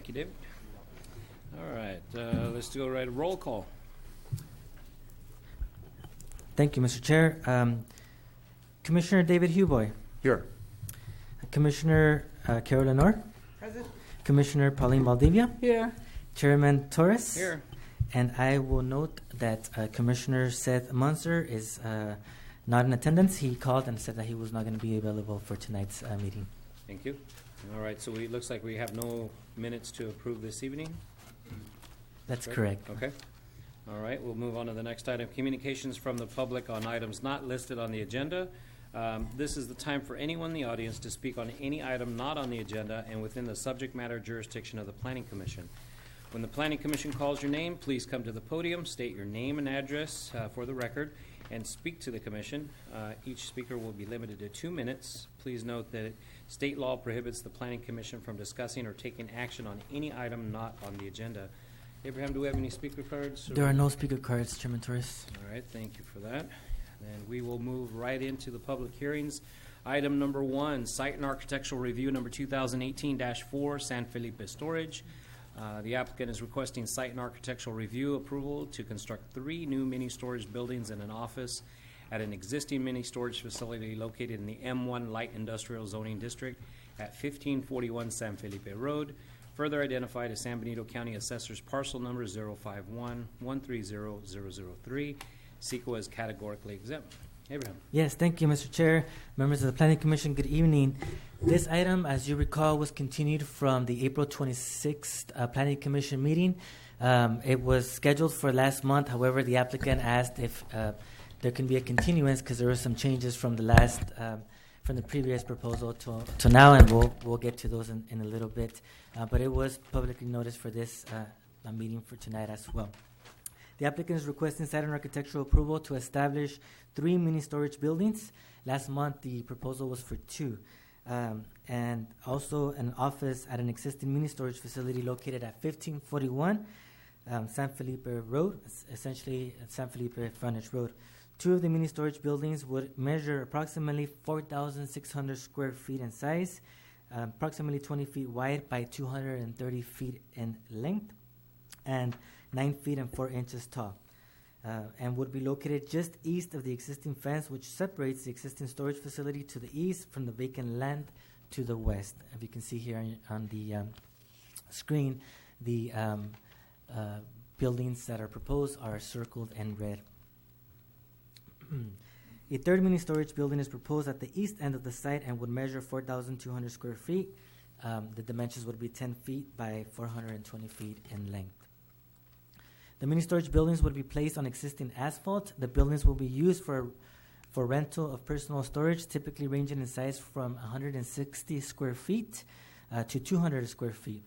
Thank you, David. All right, let's go right roll call. Thank you, Mr. Chair. Commissioner David Huboy. Here. Commissioner Carol Lenore. Present. Commissioner Pauline Valdivia. Here. Chairman Torres. Here. And I will note that Commissioner Seth Munzer is not in attendance. He called and said that he was not going to be available for tonight's meeting. Thank you. All right, so it looks like we have no minutes to approve this evening. That's correct. Okay. All right, we'll move on to the next item, communications from the public on items not listed on the agenda. This is the time for anyone in the audience to speak on any item not on the agenda and within the subject matter jurisdiction of the Planning Commission. When the Planning Commission calls your name, please come to the podium, state your name and address for the record, and speak to the Commission. Each speaker will be limited to 2 minutes. Please note that state law prohibits the Planning Commission from discussing or taking action on any item not on the agenda. Abraham, do we have any speaker cards? There are no speaker cards, Chairman Torres. All right, thank you for that. And we will move right into the public hearings. Item number 1, Site and Architectural Review number 2018-4, San Felipe Storage. The applicant is requesting site and architectural review approval to construct 3 new mini storage buildings and an office at an existing mini storage facility located in the M1 Light Industrial Zoning District at 1541 San Felipe Road, further identified as San Benito County Assessor's Parcel Number 051-130-003. SEQA is categorically exempt. Abraham. Yes, thank you, Mr. Chair. Members of the Planning Commission, good evening. This item, as you recall, was continued from the April 26th Planning Commission meeting. It was scheduled for last month. However, the applicant asked if there can be a continuance because there were some changes from from the previous proposal to now, and we'll get to those in a little bit. But it was publicly noticed for this meeting for tonight as well. The applicant is requesting site and architectural approval to establish 3 mini storage buildings. Last month, the proposal was for 2. And also an office at an existing mini storage facility located at 1541 San Felipe Road, essentially San Felipe Frontage Road. 2 of the mini storage buildings would measure approximately 4,600 square feet in size, approximately 20 feet wide by 230 feet in length, and 9 feet and 4 inches tall, and would be located just east of the existing fence, which separates the existing storage facility to the east from the vacant land to the west. As you can see here on the screen, the buildings that are proposed are circled in red. A 3rd mini storage building is proposed at the east end of the site and would measure 4,200 square feet. The dimensions would be 10 feet by 420 feet in length. The mini storage buildings would be placed on existing asphalt. The buildings will be used for rental of personal storage, typically ranging in size from 160 square feet to 200 square feet.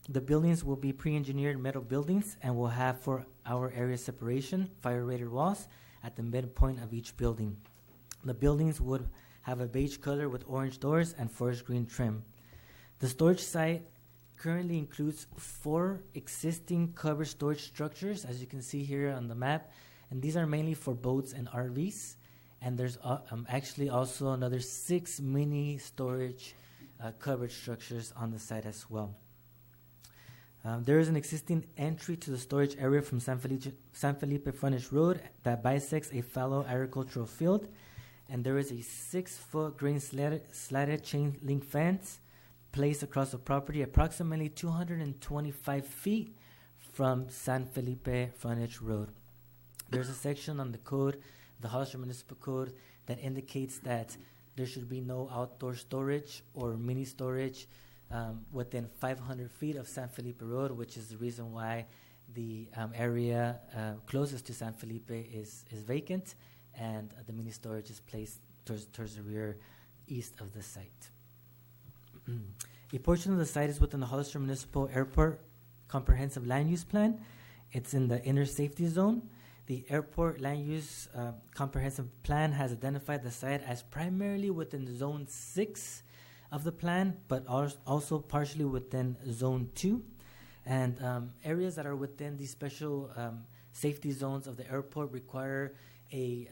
The buildings will be pre-engineered metal buildings and will have 4-hour area separation, fire-rated walls at the midpoint of each building. The buildings would have a beige color with orange doors and forest green trim. The storage site currently includes 4 existing covered storage structures, as you can see here on the map, and these are mainly for boats and RVs. And there's actually also another 6 mini storage covered structures on the site as well. There is an existing entry to the storage area from San Felipe Frontage Road that bisects a fallow agricultural field, and there is a 6-foot grain slatted chain link fence placed across the property approximately 225 feet from San Felipe Frontage Road. There's a section on the code, the Hollister Municipal Code, that indicates that there should be no outdoor storage or mini storage within 500 feet of San Felipe Road, which is the reason why the area closest to San Felipe is vacant, and the mini storage is placed towards the rear east of the site. A portion of the site is within the Hollister Municipal Airport Comprehensive Land Use Plan. It's in the inner safety zone. The Airport Land Use Comprehensive Plan has identified the site as primarily within Zone 6 of the plan, but also partially within Zone 2. And areas that are within these special safety zones of the airport require a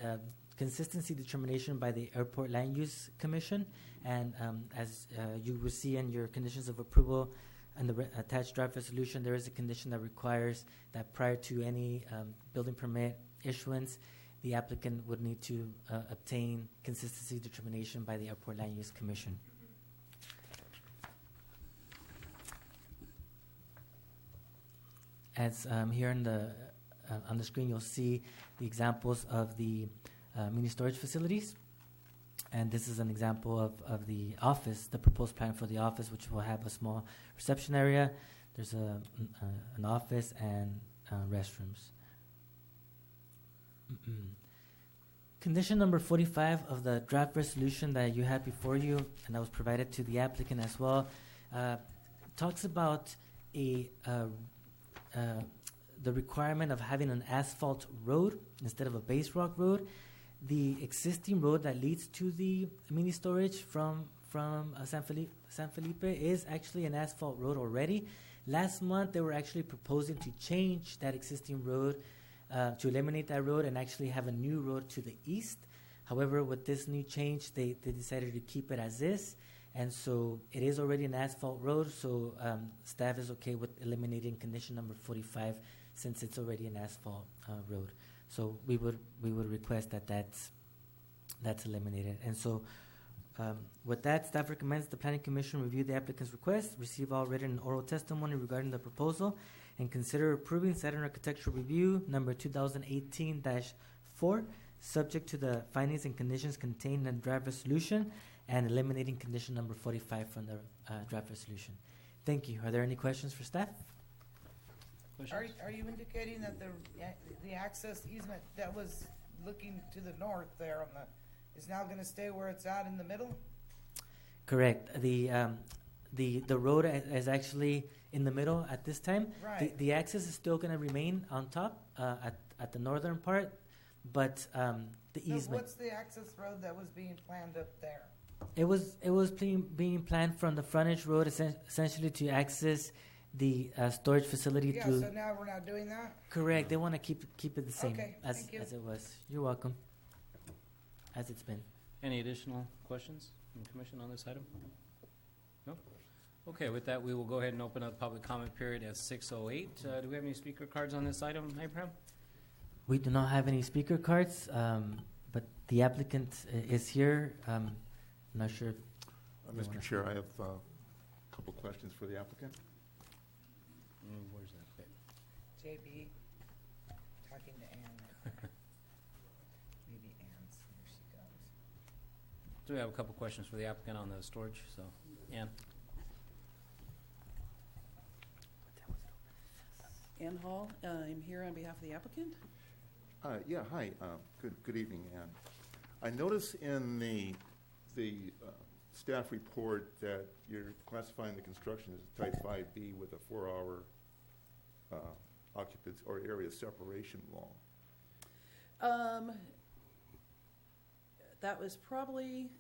consistency determination by the Airport Land Use Commission. And as you will see in your conditions of approval, in the attached draft resolution, there is a condition that requires that prior to any building permit issuance, the applicant would need to obtain consistency determination by the Airport Land Use Commission. As here in on the screen, you'll see the examples of the mini storage facilities. And this is an example of the office, the proposed plan for the office, which will have a small reception area. There's an office and restrooms. Condition number 45 of the draft resolution that you have before you, and that was provided to the applicant as well, talks about the requirement of having an asphalt road instead of a base rock road. The existing road that leads to the mini storage from San Felipe is actually an asphalt road already. Last month, they were actually proposing to change that existing road, to eliminate that road and actually have a new road to the east. However, with this new change, they decided to keep it as is. And so it is already an asphalt road, so staff is okay with eliminating condition number 45 since it's already an asphalt road. So we would request that that's eliminated. And so with that, staff recommends the Planning Commission review the applicant's request, receive all written and oral testimony regarding the proposal, and consider approving site and architectural review number 2018-4, subject to the findings and conditions contained in the draft resolution, and eliminating condition number 45 from the draft resolution. Thank you. Are there any questions for staff? Are you indicating that the access easement that was looking to the north there is now going to stay where it's at in the middle? Correct. The road is actually in the middle at this time. Right. The access is still going to remain on top at the northern part, but the easement. What's the access road that was being planned up there? It was being planned from the frontage road essentially to access the storage facility. Yeah, so now we're not doing that? Correct. They want to keep it the same as it was. You're welcome. As it's been. Any additional questions from the commission on this item? No? Okay, with that, we will go ahead and open up the public comment period at 6:08. Do we have any speaker cards on this item, Abraham? We do not have any speaker cards, but the applicant is here. I'm not sure. Mr. Chair, I have a couple questions for the applicant. Where's that? JB, talking to Ann. Maybe Ann's, here she goes. Do we have a couple questions for the applicant on the storage? So, Ann. Ann Hall, I'm here on behalf of the applicant. Yeah, hi. Good evening, Ann. I notice in the staff report that you're classifying the construction as type 5B with a 4-hour occupancy or area separation wall. That was probably,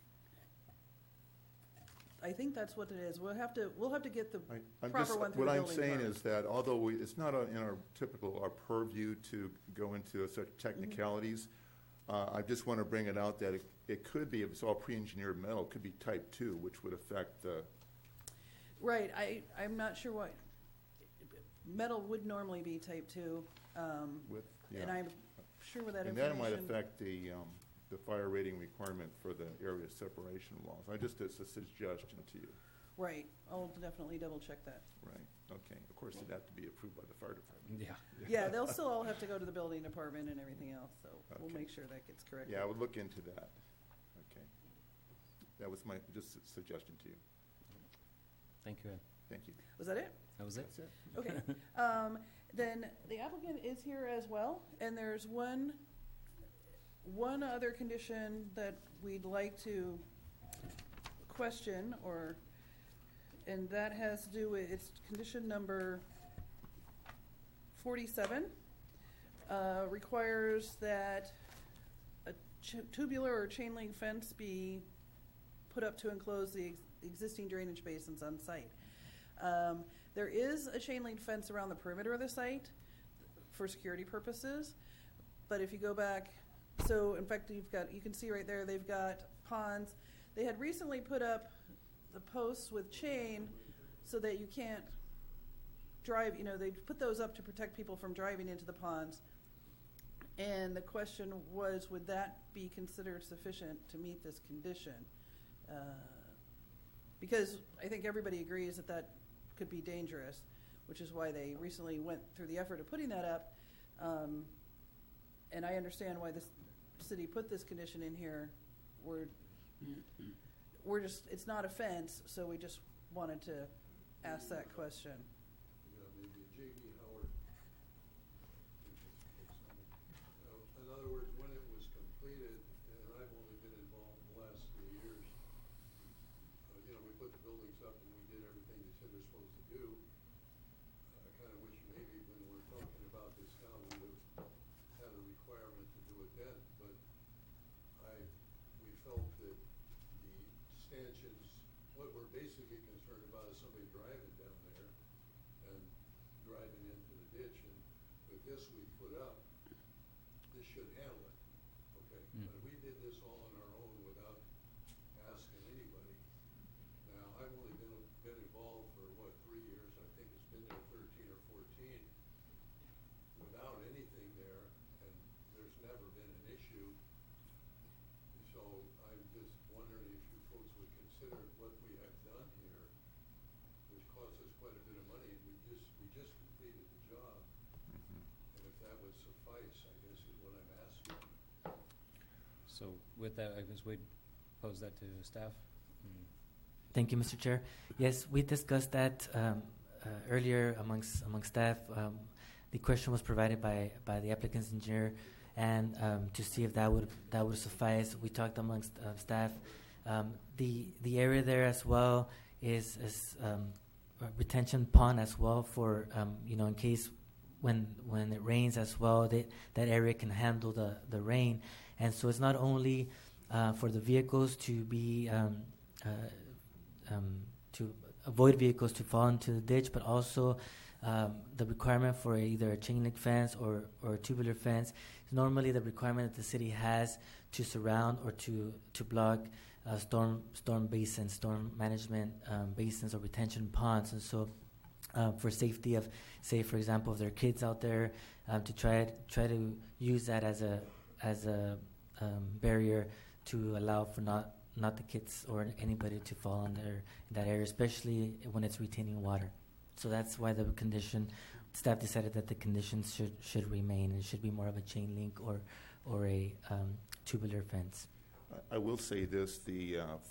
I think that's what it is. We'll have to get the proper one through the building What I'm saying department. is that although it's not in our purview to go into such technicalities, I just want to bring it out that it could be, if it's all pre-engineered metal, it could be type 2, which would affect the... Right, I'm not sure what, metal would normally be type 2, and I'm sure with that And information. that might affect the fire rating requirement for the area separation walls. It's a suggestion to you. Right, I'll definitely double check that. Right, okay. Of course, it'd have to be approved by the fire department. Yeah. Yeah, they'll still all have to go to the building department and everything else, so we'll Okay. make sure that gets corrected. Yeah, I would look into that. Okay. That was my just suggestion to you. Thank you, Ed. Thank you. Was that it? That was it? That's it. Okay. Then the applicant is here as well, and there's one other condition that we'd like to question, and that has to do with, it's condition number 47, requires that a tubular or chain link fence be put up to enclose the existing drainage basins on site. There is a chain link fence around the perimeter of the site for security purposes, but if you go back, so in fact you can see right there they've got ponds. They had recently put up the posts with chain so that you can't drive, they put those up to protect people from driving into the ponds. And the question was, would that be considered sufficient to meet this condition? Because I think everybody agrees that that could be dangerous, which is why they recently went through the effort of putting that up. And I understand why the city put this condition in here. It's not a fence, so we just wanted to ask that question. Maybe J.D. Howard. In other words, when it was completed, and I've only been involved the last 3 years, we put the buildings up and we did everything they said they're supposed to do. I kind of wish maybe when we're talking about this now, we would have had a requirement to do it then, but we felt that the stanchions, what we're basically concerned about is somebody driving down there and driving into the ditch, and with this we put up, this should handle it, okay? But we did this all on our own without asking anybody. Now, I've only been involved for, 3 years? I think it's been there 13 or 14 without anything there, and there's never been an issue. So I'm just wondering if you folks would consider what we have done here, which cost us quite a bit of money, and we just completed the job. And if that would suffice, I guess is what I'm asking. So with that, I guess we'd pose that to staff. Thank you, Mr. Chair. Yes, we discussed that earlier amongst staff. The question was provided by the applicant's engineer, and to see if that would suffice. We talked amongst staff. The area there as well is a retention pond as well for in case when it rains as well, that area can handle the rain, and so it's not only for the vehicles to be to avoid vehicles to fall into the ditch, but also the requirement for either a chain link fence or a tubular fence is normally the requirement that the city has to surround or to block storm basins, storm management basins or retention ponds. And so for safety of, say, for example, if there are kids out there, to try to use that as a barrier to allow for not the kids or anybody to fall in that area, especially when it's retaining water. So that's why the staff decided that the conditions should remain. It should be more of a chain link or a tubular fence. I will say this,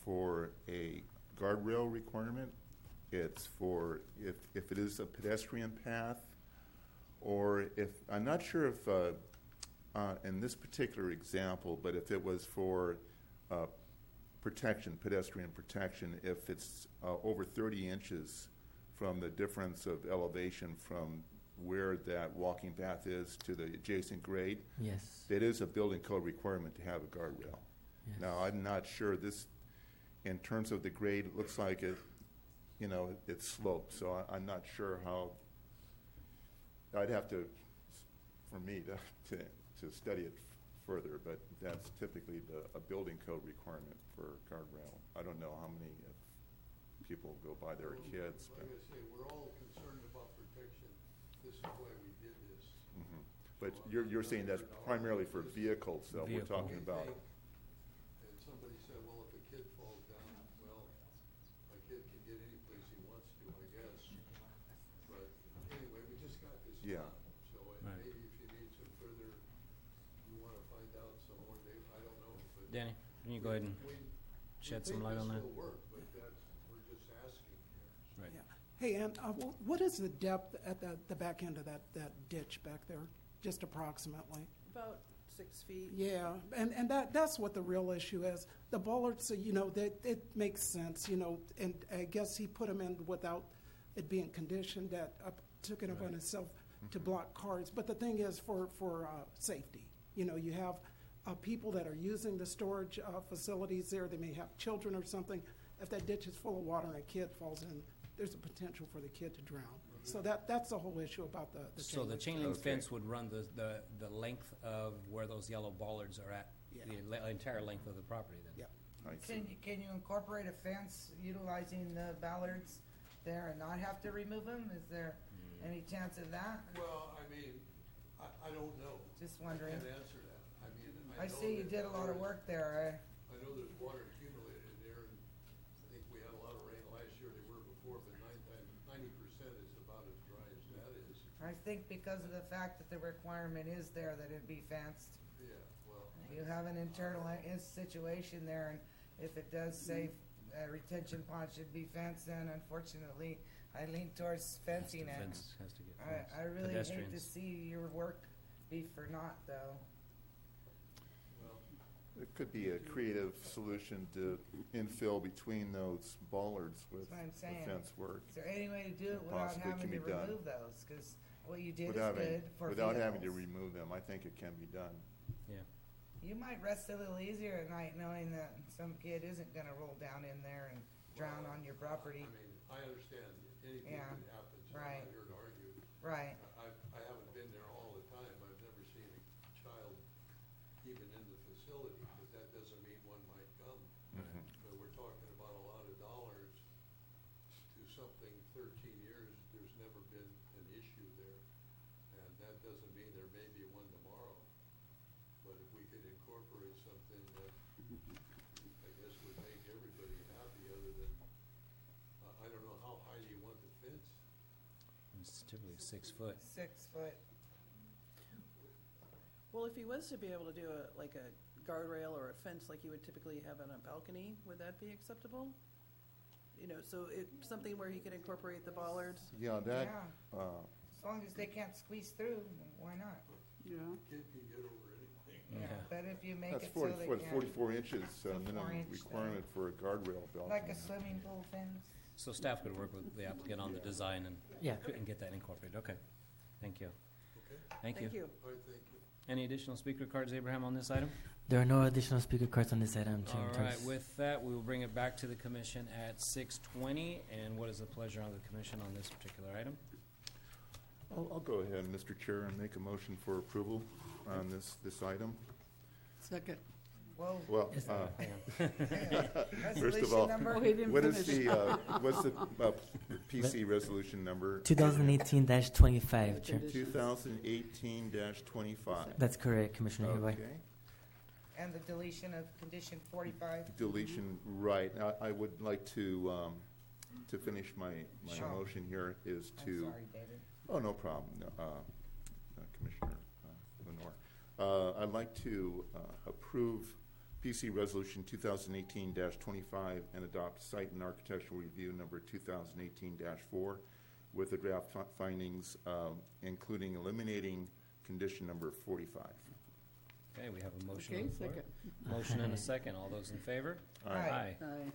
for a guardrail requirement, it's for if it is a pedestrian path, or I'm not sure if in this particular example, but if it was for pedestrian protection, if it's over 30 inches from the difference of elevation from where that walking path is to the adjacent grade, yes, it is a building code requirement to have a guardrail. Yes. Now, I'm not sure this, in terms of the grade, it looks like it's sloped, so I'm not sure how. I'd have to, for me, to study it further, but that's typically a building code requirement for guardrail. I don't know how many people go by their kids. Like I say, we're all concerned about protection. This is why we did this. Mm-hmm. But you're saying that's primarily for vehicles that we're talking about. And somebody said, well, if a kid falls down, well, a kid can get any place he wants to, I guess. But anyway, we just got this Yeah. done. So maybe if you need some further, you want to find out some more, Dave, I don't know. But Danny, can you go ahead and shed some light on that? This will work, but we're just asking here. Right. Yeah. Hey, Ann, what is the depth at the back end of that ditch back there, just approximately? About 6 feet. Yeah, and that's what the real issue is. The bollards, that it makes sense, and I guess he put them in without it being conditioned, that took it upon himself to block cars. But the thing is for safety, you have people that are using the storage facilities there. They may have children or something. If that ditch is full of water and a kid falls in, there's a potential for the kid to drown. So that's the whole issue about the So the chain link fence would run the length of where those yellow bollards are at, Yeah. the entire length of the property then? Yeah. I see. Can you incorporate a fence utilizing the ballards there and not have to remove them? Is there Any chance of that? Well, I mean, I don't know. Just I wondering. can't answer that. I mean, I know see you that did a lot of there's- work there. I know there's water accumulated in there, and I think we had a lot of rain last year, they were before, but 90% is about as dry as that is. I think because of the fact that the requirement is there that it be fenced. Yeah, well. You have an internal situation there, and if it does say retention pond should be fenced, then unfortunately, I lean towards fencing it. Has to get fenced. I really hate to Pedestrians. see your work be for naught, though. Well, It could be a creative solution to infill between those bollards with That's what I'm the saying. fence work. Is there any way to do it without Possibly having can to be done. remove those? Because what you did Without is having- good for Without having to vehicles. remove them, I think it can be done. Yeah. You might rest a little easier at night knowing that some kid isn't gonna roll down in there and drown on your property. I mean, I understand anything Yeah, can happen, so I'm right. not here to argue. Right. I haven't been there all the time. I've never seen a child even in the facility, but that doesn't mean one might come. Mhm. But we're talking about a lot of dollars to something 13 years, there's never been an issue there. And that doesn't mean there may be one tomorrow. But if we could incorporate something that I guess would make everybody happy other than, I don't know, how high do you want the fence? It's typically 6 foot. 6 foot. Well, if he was to be able to do like a guardrail or a fence like you would typically have on a balcony, would that be acceptable? You know, so something where he could incorporate the bollards? Yeah, that, Yeah. As long as they can't squeeze through, why not? Yeah. Kid can get over anything. Yeah. Yeah. But if you make that's it so they 44 can, inches, 44 minimum inch requirement for a guardrail balcony. like a swimming pool fence. So staff could work with the applicant on the design Yeah. and get that incorporated. Okay. Thank you. Okay, Thank you. all right, thank you. Any additional speaker cards, Abraham, on this item? There are no additional speaker cards on this item, All Chairman. right, with that, we will bring it back to the commission at 6:20. And what is the pleasure on the commission on this particular item? I'll go ahead, Mr. Chair, and make a motion for approval on this item. Second. Whoa. Well, Yes. Hang on. first of Resolution all, number? Oh, he didn't what is finish. what's the PC resolution number? 2018-25, Chair. 2018-25. That's correct, Commissioner Hayward. Okay. And the deletion of condition 45. Deletion, right. I would like to finish my Sure. motion here is I'm to. sorry, David. Oh, no problem, Commissioner Lenore. I'd like to approve PC Resolution 2018-25 and adopt Site and Architectural Review Number 2018-4 with the draft findings, including eliminating condition number 45. Okay, we have a motion Okay, on the floor. second. Motion and a second. All those in favor? Aye. Aye.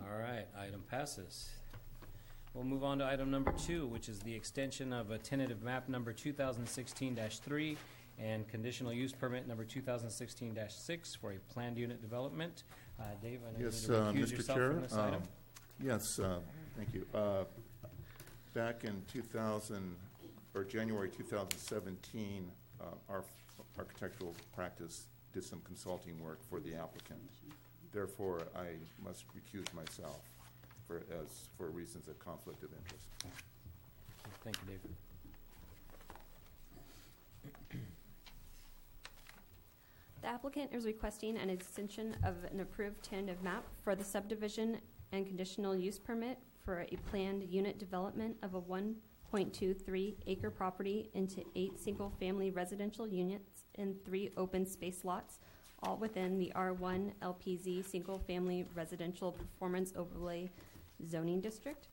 All right, item passes. We'll move on to item number 2, which is the extension of a tentative map number 2016-3 and conditional use permit number 2016-6 for a planned unit development. Dave, I know you need Yes, to recuse Mr. yourself Chair. from this item. Yes, thank you. Back in January 2017, our architectural practice did some consulting work for the applicant. Therefore, I must recuse myself for reasons of conflict of interest. Thank you, Dave. The applicant is requesting an extension of an approved tentative map for the subdivision and conditional use permit for a planned unit development of a 1.23 acre property into 8 single-family residential units in 3 open space lots, all within the R1 LPZ single-family residential performance overlay zoning district.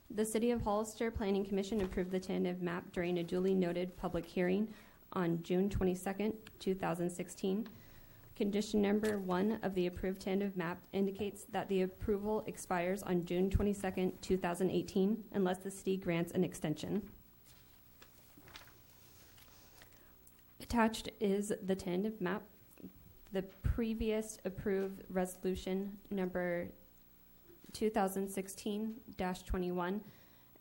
The City of Hollister Planning Commission approved the tentative map during a duly noted public hearing on June 22nd, 2016. Condition number 1 of the approved tentative map indicates that the approval expires on June 22nd, 2018, unless the city grants an extension. Attached is the tentative map. The previous approved resolution number 2016-21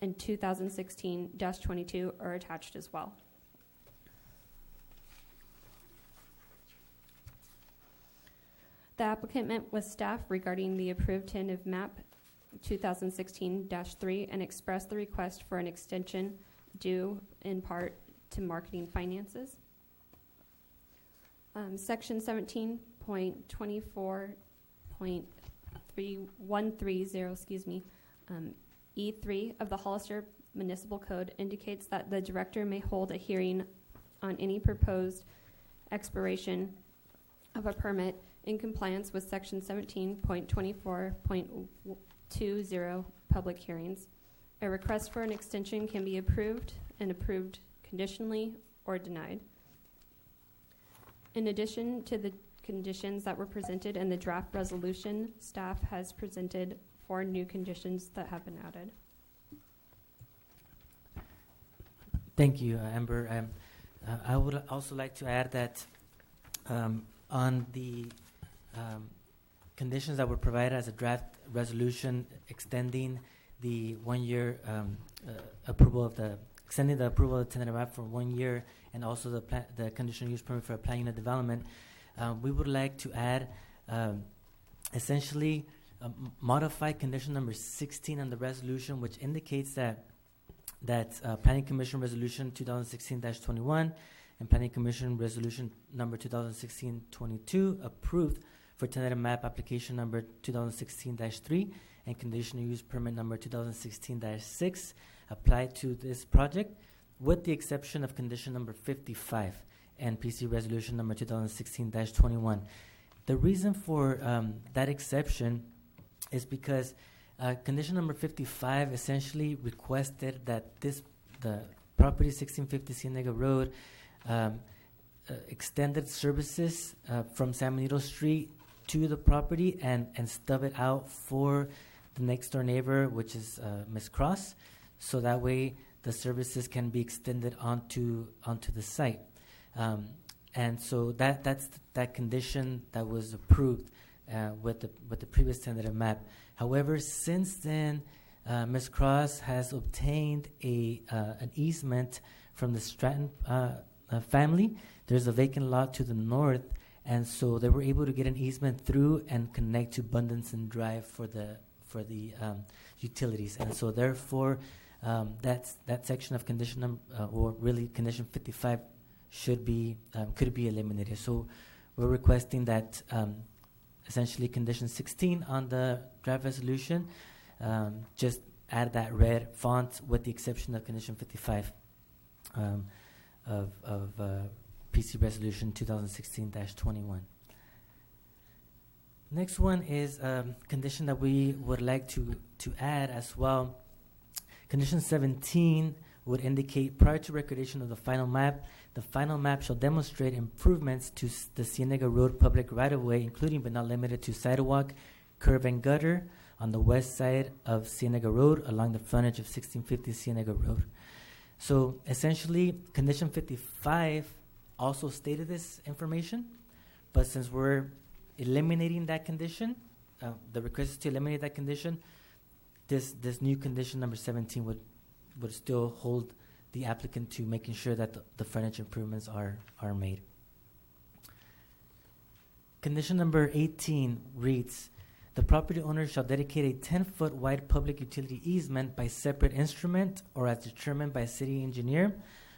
and 2016-22 are attached as well. The applicant met with staff regarding the approved tentative map 2016-3 and expressed the request for an extension due in part to marketing finances. Section 17.24.3130, E3 of the Hollister Municipal Code indicates that the director may hold a hearing on any proposed expiration of a permit in compliance with Section 17.24.20 public hearings. A request for an extension can be approved and approved conditionally or denied. In addition to the conditions that were presented in the draft resolution, staff has presented 4 new conditions that have been added. Thank you, Amber. I would also like to add that on the conditions that were provided as a draft resolution extending the 1 year extending the approval of the tentative map for 1 year, and also the conditional use permit for a plan unit development, we would like to add essentially modify condition number 16 on the resolution, which indicates that Planning Commission Resolution 2016-21 and Planning Commission Resolution number 2016-22 approved for tentative map application number 2016-3 and conditional use permit number 2016-6 apply to this project, with the exception of condition number 55 and PC Resolution number 2016-21. The reason for that exception is because condition number 55 essentially requested that the property 1650 Cienega Road extended services from San Benito Street to the property and stub it out for the next door neighbor, which is Ms. Cross, so that way the services can be extended onto the site. And so that's that condition that was approved with the previous tentative map. However, since then, Ms. Cross has obtained an easement from the Stratton family. There's a vacant lot to the north, and so they were able to get an easement through and connect to Bundenson Drive for the utilities. And so therefore, that section of condition or really condition 55 could be eliminated. So we're requesting that essentially condition 16 on the draft resolution, just add that red font with the exception of condition 55 of PC Resolution 2016-21. Next one is a condition that we would like to add as well. Condition 17 would indicate prior to recordation of the final map shall demonstrate improvements to the Cienega Road public right-of-way, including but not limited to sidewalk, curb, and gutter on the west side of Cienega Road along the frontage of 1650 Cienega Road. So essentially, condition 55 also stated this information, but since we're eliminating that condition, the request is to eliminate that condition, this new condition number 17 would still hold the applicant to making sure that the frontage improvements are made. Condition number 18 reads, the property owner shall dedicate a 10-foot wide public utility easement by separate instrument or as determined by city engineer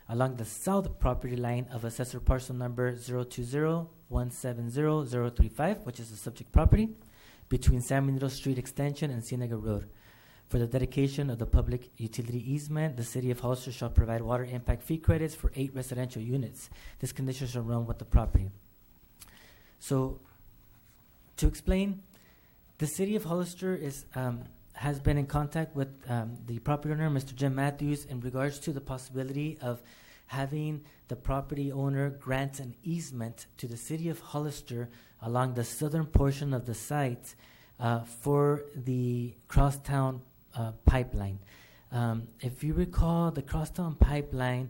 along the south property line of assessor parcel number 020-170-035, which is the subject property, between San Benito Street Extension and Cienega Road. For the dedication of the public utility easement, the City of Hollister shall provide water impact fee credits for 8 residential units. This condition shall run with the property. So, to explain, the City of Hollister has been in contact with the property owner, Mr. Jim Matthews, in regards to the possibility of having the property owner grant an easement to the City of Hollister along the southern portion of the site for the Crosstown pipeline. If you recall, the Crosstown pipeline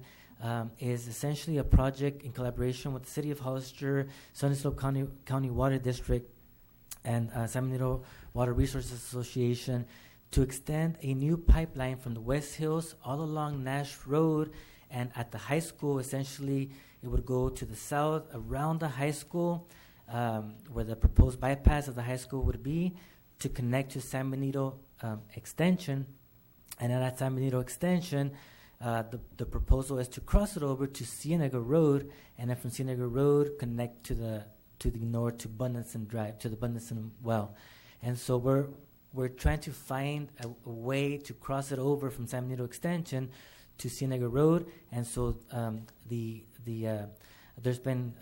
is essentially a project in collaboration with the City of Hollister, Sunny Slope County Water District, and San Benito Water Resources Association to extend a new pipeline from the West Hills all along Nash Road, and at the high school, essentially, it would go to the south around the high school, where the proposed bypass of the high school would be, to connect to San Benito Extension. And at that San Benito Extension, The proposal is to cross it over to Cienega Road, and then from Cienega Road connect to the north to Bundason Drive, to the Bundason Well. And so we're trying to find a way to cross it over from San Benito Extension to Cienega Road. And so there's been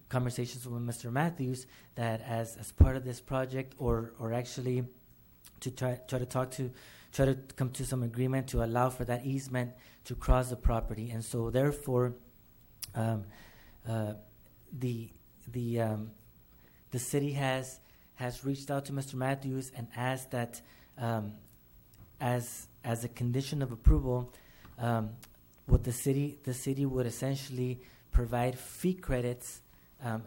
conversations with Mr. Matthews that as part of this project, or actually to try to come to some agreement to allow for that easement to cross the property. And so therefore the city has reached out to Mr. Matthews and asked that as a condition of approval, what the city would essentially provide fee credits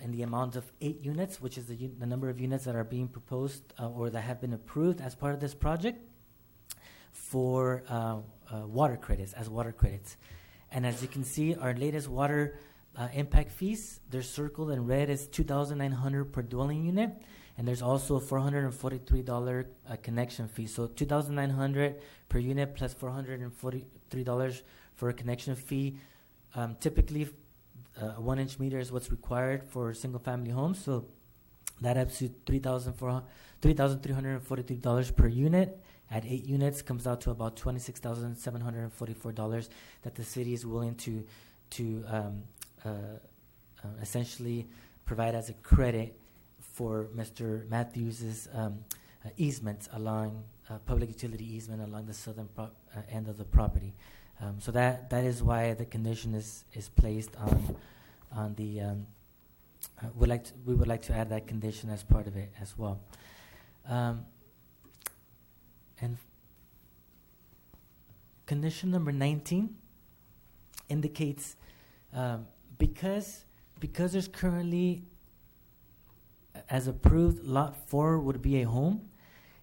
in the amount of 8 units, which is the number of units that are being proposed or that have been approved as part of this project, for water credits, as water credits. And as you can see, our latest water impact fees, they're circled in red, is $2,900 per dwelling unit, and there's also a $443 connection fee. So $2,900 per unit plus $443 for a connection fee. Typically, a 1-inch meter is what's required for single-family homes, so that adds to $3,343 per unit. At 8 units, comes out to about $26,744 that the city is willing to essentially provide as a credit for Mr. Matthews's easements along public utility easement along the southern end of the property. So that is why the condition is placed on the. We would like to add that condition as part of it as well. And condition number 19 indicates because there's currently, as approved, lot 4 would be a home.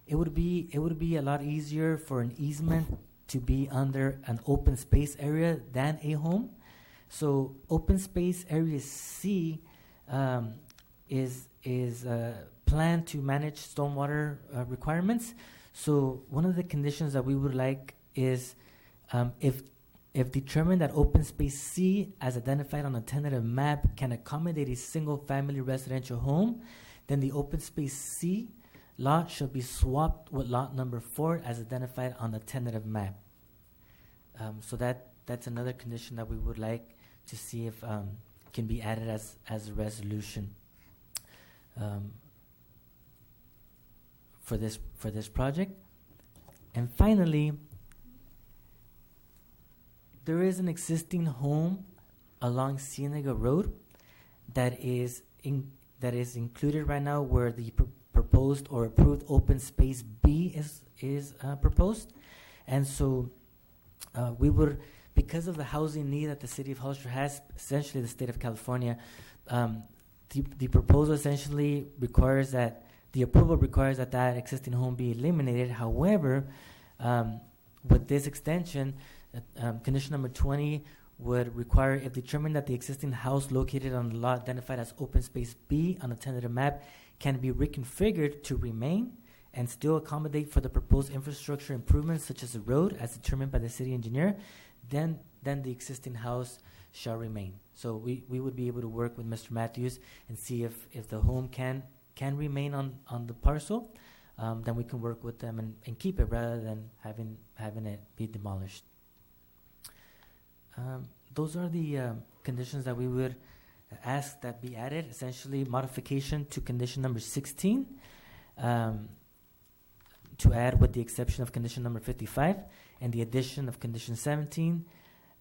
It would be a lot easier for an easement to be under an open space area than a home. So open space area C is planned to manage stormwater requirements. So one of the conditions that we would like is if determined that open space C, as identified on the tentative map, can accommodate a single-family residential home, then the open space C lot shall be swapped with lot number 4 as identified on the tentative map. So that's another condition that we would like to see if can be added as a resolution for this project. And finally, there is an existing home along Cienega Road that is included right now, where the proposed or approved open space B is proposed. And so we would, because of the housing need that the city of Hollister has, essentially the state of California, the proposal essentially requires that the approval requires that existing home be eliminated. However, with this extension, condition number 20 would require, if determined that the existing house located on the lot identified as open space B on the tentative map can be reconfigured to remain and still accommodate for the proposed infrastructure improvements such as the road as determined by the city engineer, then the existing house shall remain. So we would be able to work with Mr. Matthews and see if the home can remain on the parcel, then we can work with them and keep it rather than having it be demolished. Those are the conditions that we would ask that be added. Essentially, modification to condition number 16, to add with the exception of condition number 55, and the addition of condition 17,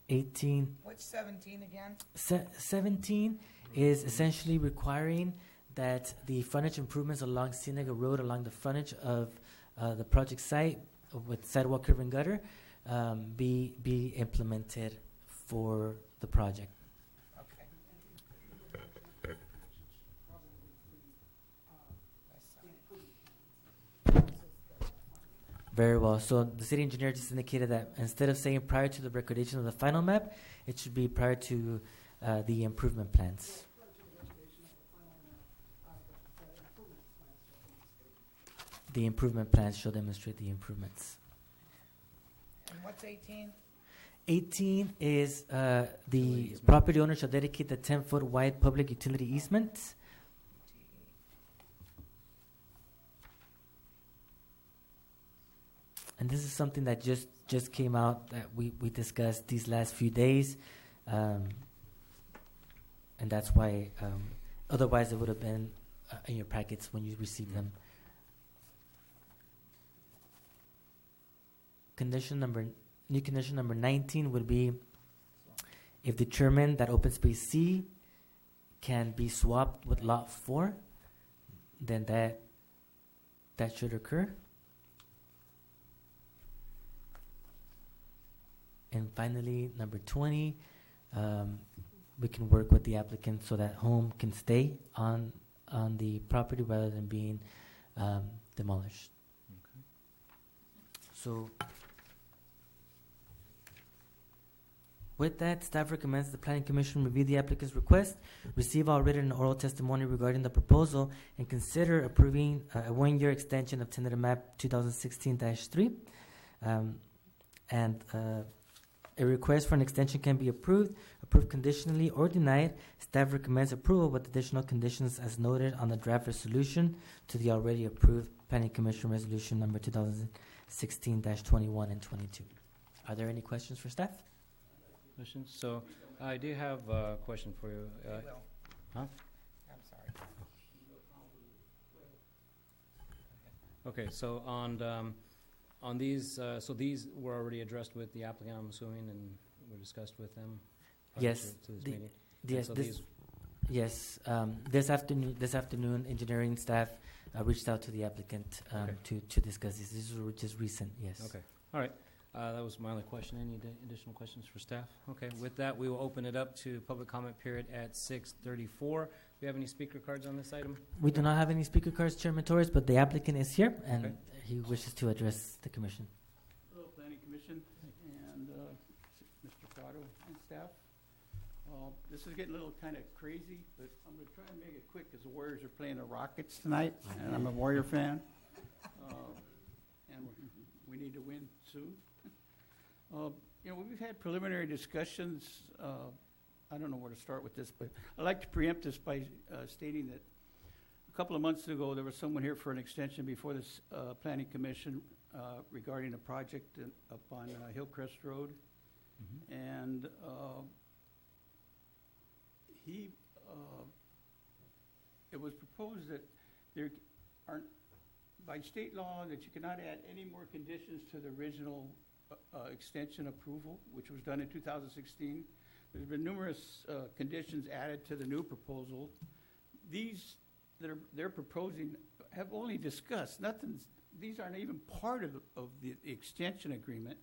18. Which 17 again? 17 is essentially requiring that the frontage improvements along Cienega Road, along the frontage of the project site with sidewalk, curb, and gutter, be implemented for the project. Okay. Very well. So the city engineer just indicated that instead of saying prior to the recordation of the final map, it should be prior to the improvement plans. The improvement plans shall demonstrate the improvements. And what's 18? 18 is the property owner shall dedicate the 10-foot wide public utility easement. And this is something that just came out that we discussed these last few days. And that's why, otherwise it would have been in your packets when you received them. New condition number 19 would be if determined that open space C can be swapped with lot 4, then that should occur. And finally, number 20, we can work with the applicant so that home can stay on the property rather than being demolished. Okay. So with that, staff recommends the Planning Commission review the applicant's request, receive all written and oral testimony regarding the proposal, and consider approving a 1-year extension of tentative map 2016-3. A request for an extension can be approved conditionally or denied. Staff recommends approval with additional conditions as noted on the draft resolution to the already approved Planning Commission Resolution number 2016-21 and 22. Are there any questions for staff? Questions? So I do have a question for you. Huh? I'm sorry. Okay, so on these, so these were already addressed with the applicant, I'm assuming, and were discussed with them? prior Yes, to this the- meeting? Yes, So this afternoon, engineering staff reached out to the applicant Okay. to discuss this. This was just recent, yes. Okay, all right. That was my only question. Any additional questions for staff? Okay, with that, we will open it up to public comment period at 6:34. Do we have any speaker cards on this item? We do not have any speaker cards, Chairman Torres, but the applicant is here, and Okay. he wishes to address the commission. Hello, Planning Commission and Mr. Prado and staff. This is getting a little kind of crazy, but I'm going to try and make it quick because the Warriors are playing the Rockets tonight, and I'm a Warrior fan. And we need to win soon. We've had preliminary discussions. I don't know where to start with this, but I'd like to preempt this by stating that a couple of months ago, there was someone here for an extension before this Planning Commission regarding a project up on Hillcrest Road. And it was proposed that there aren't, by state law, that you cannot add any more conditions to the original extension approval, which was done in 2016. There's been numerous conditions added to the new proposal. These that they're proposing have only discussed. These aren't even part of the extension agreement.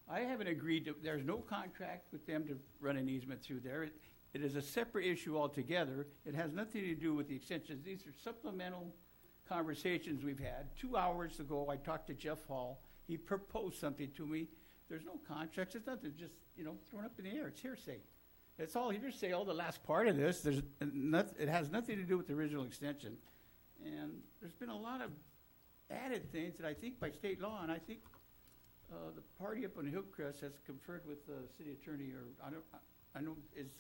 I haven't agreed to, there's no contract with them to run an easement through there. It is a separate issue altogether. It has nothing to do with the extensions. These are supplemental conversations we've had. 2 hours ago, I talked to Gov Hol. He proposed something to me. There's no contracts. It's nothing, just, thrown up in the air. It's hearsay. It's all hearsay, all the last part of this. It has nothing to do with the original extension. And there's been a lot of added things that I think by state law, and I think the party up on Hillcrest has conferred with the city attorney, or I know is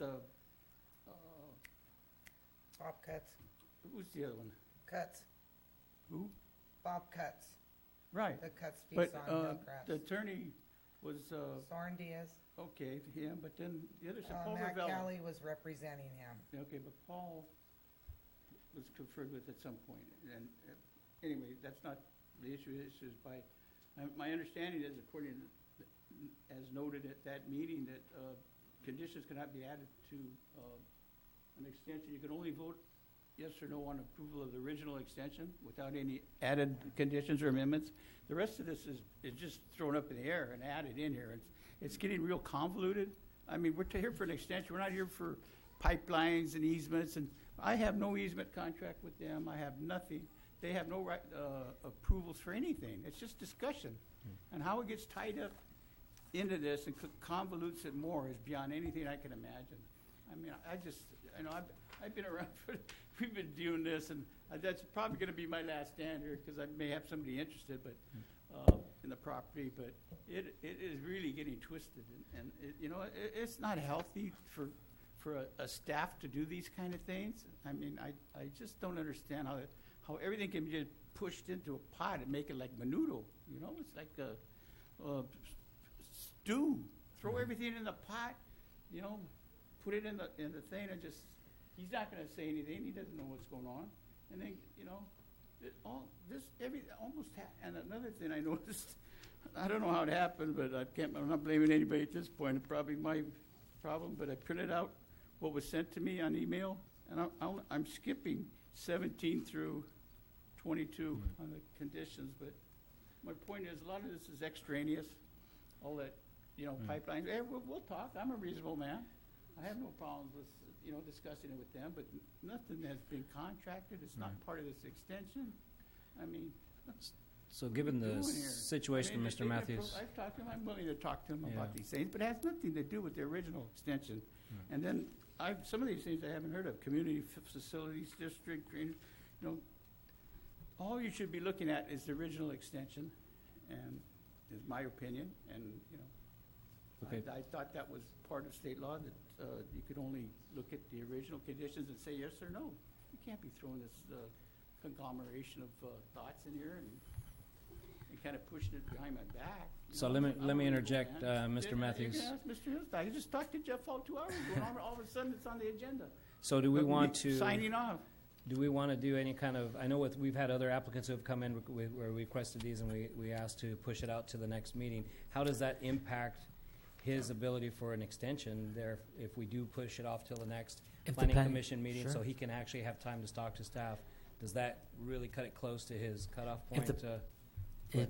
Bob Cutts. who's the other one? Cutts. Who? Bob Cutts. Right. The Cutts piece But on Hillcrest. the attorney was Soren Diaz. okay, him, but then the other side, Paul Matt Ravello. Kelly was representing him. Okay, but Paul was conferred with at some point, and anyway, that's not the issue. The issue is my understanding is, according to, as noted at that meeting, that conditions cannot be added to an extension. You can only vote yes or no on approval of the original extension without any added conditions or amendments. The rest of this is just thrown up in the air and added in here. It's getting real convoluted. I mean, we're here for an extension. We're not here for pipelines and easements. And I have no easement contract with them. I have nothing. They have no right approvals for anything. It's just discussion. And how it gets tied up into this and convolutes it more is beyond anything I can imagine. I mean, I've been around for, we've been doing this, and that's probably going to be my last stand here because I may have somebody interested, but in the property, but it is really getting twisted, and it's not healthy for a staff to do these kind of things. I mean, I just don't understand how everything can be just pushed into a pot and make it like menudo. It's like a stew. Throw everything in the pot, put it in the thing, and just, he's not going to say anything. He doesn't know what's going on, and then and another thing I noticed, I don't know how it happened, but I'm not blaming anybody at this point. It's probably my problem, but I printed out what was sent to me on email, and I'm skipping 17 through 22 on the conditions. But my point is, a lot of this is extraneous. All that, pipelines. Hey, we'll talk. I'm a reasonable man. I have no problems with discussing it with them, but nothing has been contracted. It's not part of this extension. I mean, So given the situation, Mr. Matthews. I've talked to him. I'm willing to talk to him about these things, but it has nothing to do with the original extension. And then some of these things I haven't heard of. Community facilities district, all you should be looking at is the original extension, and is my opinion. And Okay. I thought that was part of state law, that you could only look at the original conditions and say yes or no. You can't be throwing this conglomeration of thoughts in here and kind of pushing it behind my back. So let me interject, Mr. Matthews. You can ask Mr. Hills. I just talked to Jeff Hall 2 hours ago, and all of a sudden it's on the agenda. So do we want to signing off? Do we want to do any kind of? I know we've had other applicants who have come in where we requested these, and we asked to push it out to the next meeting. How does that impact his ability for an extension there if we do push it off till the next planning commission meeting, so he can actually have time to talk to staff? Does that really cut it close to his cutoff point?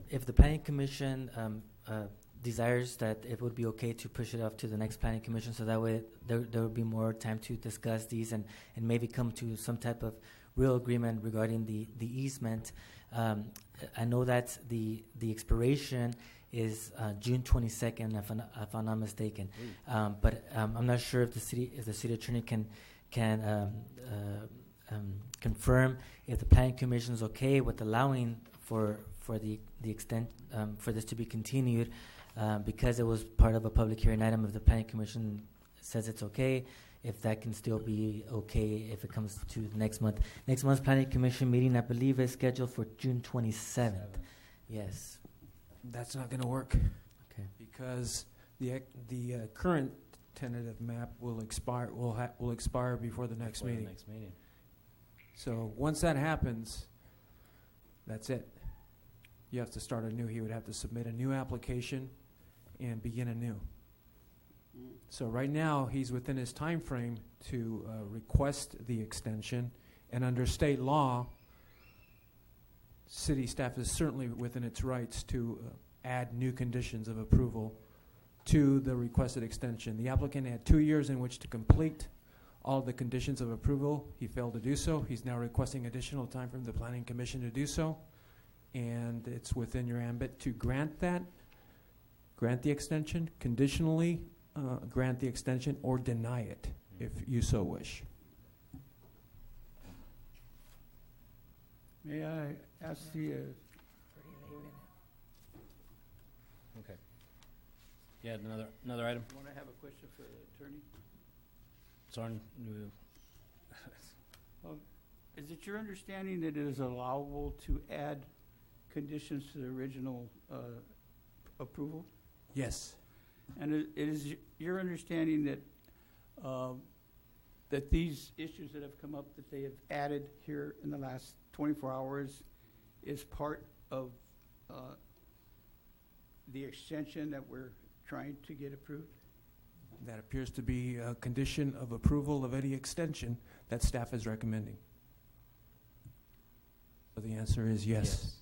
If the planning commission desires that, it would be okay to push it off to the next planning commission, so that way there would be more time to discuss these and maybe come to some type of real agreement regarding the easement. I know that the expiration is June 22nd, if I'm not mistaken. But I'm not sure if the city attorney can confirm if the planning commission is okay with allowing for the extent for this to be continued, because it was part of a public hearing item. If the planning commission says it's okay, if that can still be okay if it comes to next month. Next month's planning commission meeting, I believe, is scheduled for June 27th. Yes. That's not going to work. Okay. Because the current tentative map will expire before the next meeting. So once that happens, that's it. You have to start anew. He would have to submit a new application and begin anew. So right now he's within his time frame to request the extension, and under state law, city staff is certainly within its rights to add new conditions of approval to the requested extension. The applicant had 2 years in which to complete all the conditions of approval. He failed to do so. He's now requesting additional time from the Planning Commission to do so, and it's within your ambit to grant the extension, conditionally grant the extension, or deny it if you so wish. May I ask the... Okay. Yeah, another item. You want to have a question for the attorney? Sorry. Is it your understanding that it is allowable to add conditions to the original approval? Yes. And it is your understanding that that these issues that have come up that they have added here in the last 24 hours is part of the extension that we're trying to get approved? That appears to be a condition of approval of any extension that staff is recommending. So the answer is yes.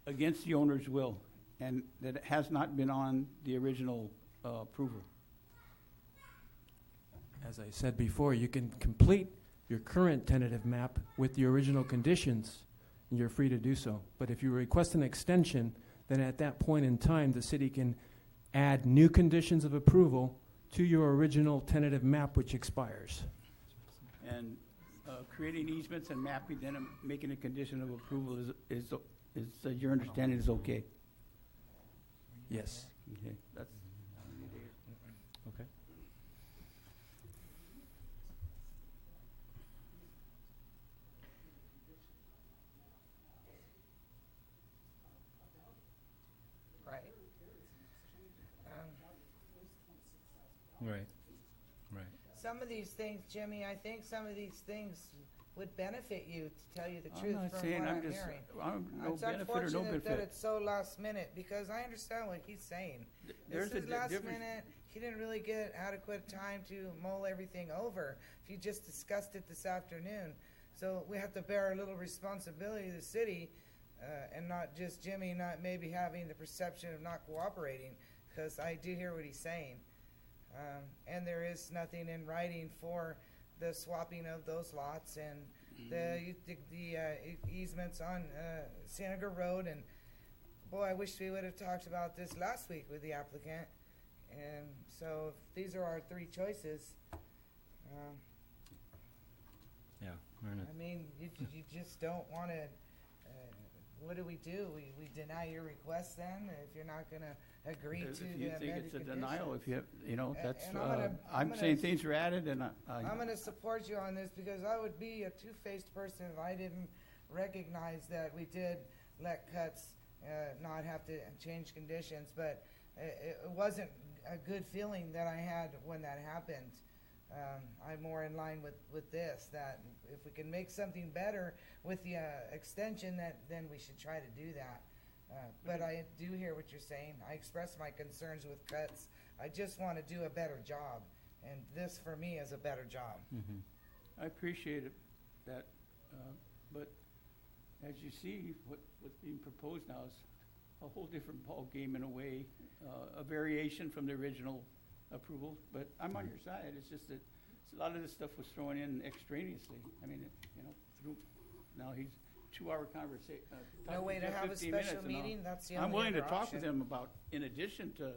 Against the owner's will, and that it has not been on the original approval. As I said before, you can complete your current tentative map with the original conditions, and you're free to do so. But if you request an extension, then at that point in time, the city can add new conditions of approval to your original tentative map, which expires. And creating easements and mapping them, making a condition of approval is your understanding is okay? Yes. Okay, that's, Okay. Right. Right. Right. Some of these things, Jimmy, I think some of these things would benefit you, to tell you the I'm truth, not from saying, what I'm I'm just, hearing. I'm no It's benefit or no unfortunate that benefit. it's so last minute, because I understand what he's saying. There's This a is last difference. minute. He didn't really get adequate time to mull everything over. If you just discussed it this afternoon, so we have to bear a little responsibility to the city, and not just Jimmy not maybe having the perception of not cooperating, because I do hear what he's saying. And there is nothing in writing for the swapping of those lots and the easements on Seneca Road. And boy, I wish we would have talked about this last week with the applicant. And so if these are our three choices. Yeah. We're in a- I mean, you just don't want to. What do? We deny your request then if you're not going to agree If to you the think amended it's a conditions? denial, if you know, that's, and I'm I'm gonna- saying things are added and I'm going to support you on this, because I would be a two-faced person if I didn't recognize that we did let cuts not have to change conditions. But it wasn't a good feeling that I had when that happened. I'm more in line with this, that if we can make something better with the extension, then we should try to do that. But I do hear what you're saying. I express my concerns with cuts. I just want to do a better job, and this for me is a better job. Mhm. I appreciate it, that, but as you see, what's being proposed now is a whole different ballgame in a way, a variation from the original approval, but I'm on your side. It's just that a lot of this stuff was thrown in extraneously. I mean, through, now he's 2-hour conversation. No way to have a special meeting? That's the I'm only willing to other talk with option. him about, in addition to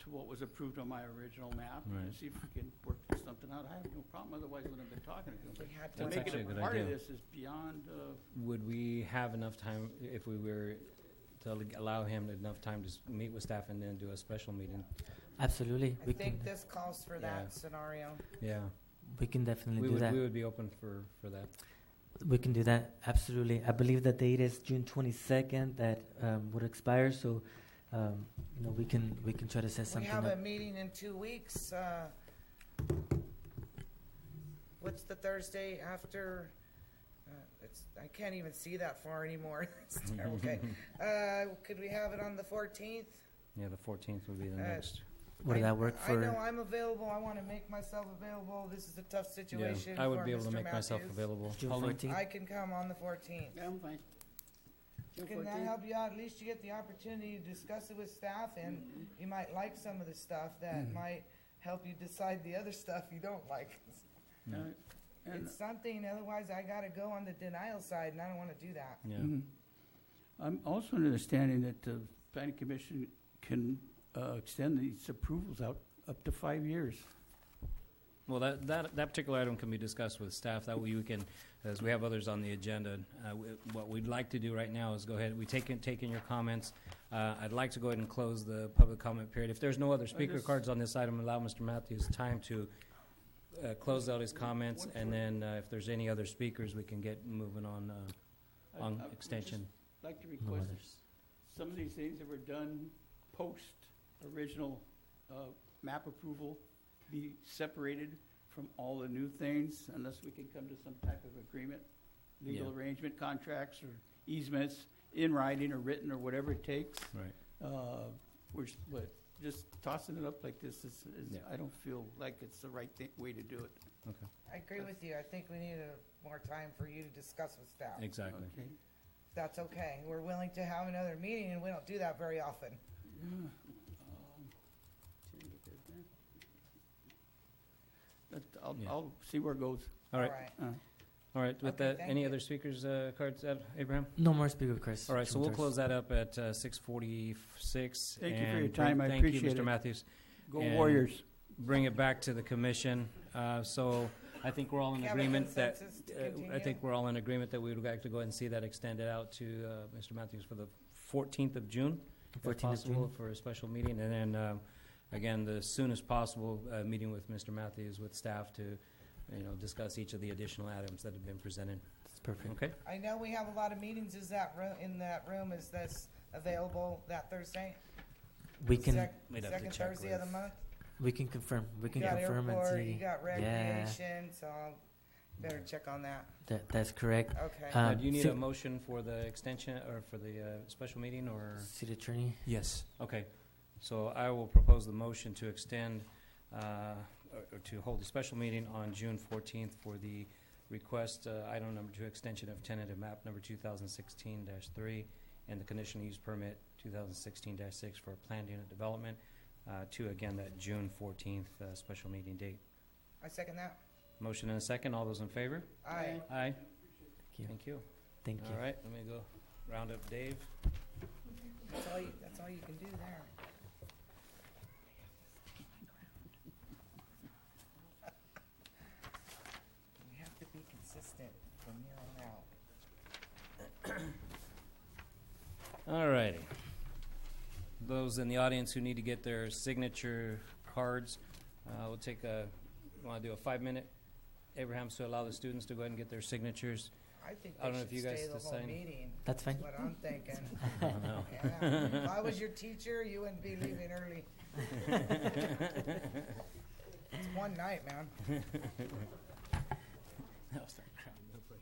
what was approved on my original map, and Right. see if we can work something out. I have no problem, otherwise I wouldn't have been talking to him. We had To That's make actually it a a good part of idea. this is beyond, Would we have enough time if we were to allow him enough time to meet with staff and then do a special meeting? Absolutely. I think this calls for Yeah. that scenario. Yeah. We can definitely We do would, that. we would be open for that. We can do that, absolutely. I believe the date is June 22nd that would expire, so we can try to set We something have a up. meeting in 2 weeks. What's the Thursday after? I can't even see that far anymore. It's terrible. Okay. Could we have it on the 14th? Yeah, the 14th would be the next. Would that work I for? know I'm available. I want to make myself available. This is a tough Yeah, situation. I would for be able to Mr. make myself Matthews. available. June Pauline? 14th? I can come on the 14th. yeah, I'm fine. Can that help you out? At least you get the opportunity to discuss it with staff, and you might like some of the stuff that might help you decide the other stuff you don't like. And It's something, otherwise I gotta go on the denial side, and I don't wanna do that. Yeah. I'm also understanding that the planning commission can extend these approvals out up to 5 years. Well, that particular item can be discussed with staff. That way we can, as we have others on the agenda, what we'd like to do right now is go ahead, we take in your comments. I'd like to go ahead and close the public comment period. If there's no other speaker just- cards on this item, allow Mr. Matthews time to close out his comments, and then if there's any other speakers, we can get moving on I would extension. just like to No request others. some of these things that were done post-original map approval be separated from all the new things, unless we can come to some type of agreement, legal Yeah. arrangement, contracts, or easements, in writing or written, or whatever it takes. Right. But just tossing it up like this is Yeah. I don't feel like it's the right way to do it. Okay. I agree with you. I think we need more time for you to discuss with staff. Exactly. Okay. That's okay. We're willing to have another meeting, and we don't do that very often. Yeah. Yeah. I'll see where it goes. All right. All right. All right. With Okay, that, thank any you. other speakers cards, Abraham? No more speaker requests. All right, so from we'll Thursday. close that up at 6:46. Thank you for and your time. I thank you, appreciate Mr. it. Matthews. Go And- Warriors. Bring it back to the commission. So I think we're all in Have a agreement that, consensus to I continue? think we're all in agreement that we would like to go ahead and see that extended out to Mr. Matthews for the 14th of June. if 14th of possible, June. for a special meeting. And then, again, the soonest possible, meeting with Mr. Matthews with staff to, discuss each of the additional items that have been presented. That's perfect. Okay? I know we have a lot of meetings. Is that room, in that room, is this available that Thursday? We can We'd have to Second check Thursday of the with- month? we can confirm. We can You got confirm and airport, see. you got Yeah, recreation, so I'll better check on that. that's correct. Okay. Do you need ci- a motion for the extension or for the special meeting, or? City Attorney. Yes. Okay, so I will propose the motion to extend, or to hold a special meeting on June 14th for the request, item number 2, extension of tentative map number 2016-3 and the conditional use permit 2016-6 for planned unit development, to, again, that June 14th special meeting date. I second that. Motion and a second. All those in favor? Aye. Aye. Thank you. Thank you. Thank you. All right, let me go round up Dave. That's all you can do there. You have to be consistent from here on out. All righty. Those in the audience who need to get their signature cards, we'll take want to do a 5-minute, Abraham, to allow the students to go ahead and get their signatures. I think I don't know they if should you guys stay the whole decide. meeting. That's fine. That's what I'm thinking. I don't know. Yeah. If I was your teacher, you wouldn't be leaving early. It's one night, man. That was that crowd, nobody.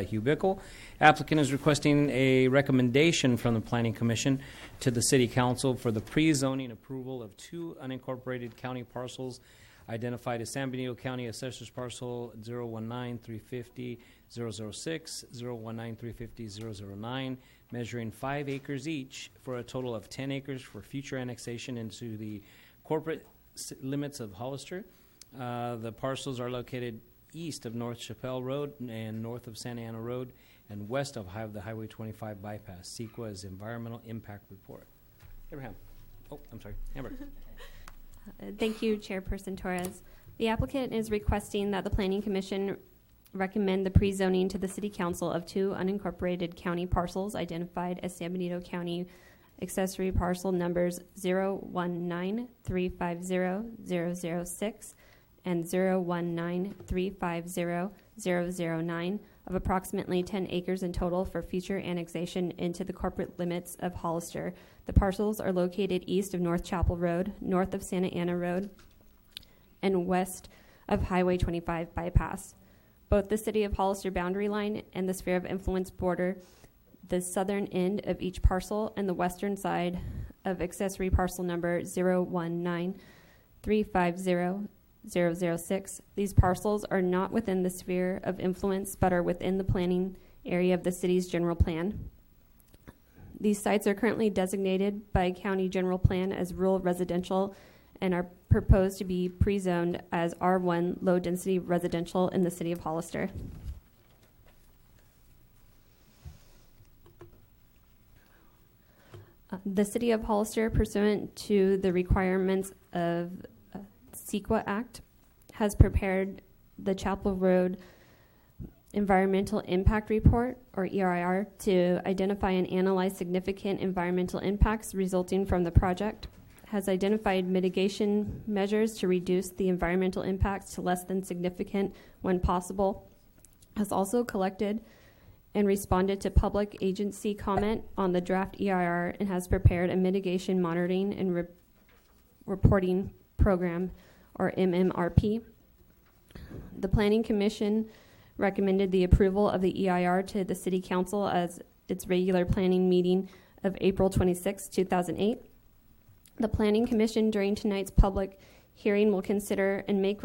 Hugh Bickle. Applicant is requesting a recommendation from the Planning Commission to the City Council for the pre-zoning approval of 2 unincorporated county parcels identified as San Benito County Assessors Parcel 019-350-006, 019-350-009, measuring 5 acres each for a total of 10 acres for future annexation into the corporate limits of Hollister. The parcels are located east of North Chappelle Road and north of Santa Ana Road and west of the Highway 25 bypass. CEQA's Environmental Impact Report. Abraham. Oh, I'm sorry. Amber. Thank you, Chairperson Torres. The applicant is requesting that the Planning Commission recommend the pre-zoning to the City Council of two unincorporated county parcels identified as San Benito County accessory parcel numbers 019350006 and 019350009 of approximately 10 acres in total for future annexation into the corporate limits of Hollister. The parcels are located east of North Chapel Road, north of Santa Ana Road, and west of Highway 25 bypass. Both the City of Hollister boundary line and the sphere of influence border the southern end of each parcel and the western side of accessory parcel number 019350006. These parcels are not within the sphere of influence but are within the planning area of the city's general plan. These sites are currently designated by county general plan as rural residential and are proposed to be pre-zoned as R1 low-density residential in the City of Hollister. The City of Hollister, pursuant to the requirements of CEQA Act, has prepared the Chapel Road Environmental Impact Report, or EIR, to identify and analyze significant environmental impacts resulting from the project, has identified mitigation measures to reduce the environmental impacts to less than significant when possible, has also collected and responded to public agency comment on the draft EIR, and has prepared a mitigation monitoring and reporting program, or MMRP. The Planning Commission recommended the approval of the EIR to the City Council as its regular planning meeting of April 26, 2008. The Planning Commission, during tonight's public hearing, will consider and make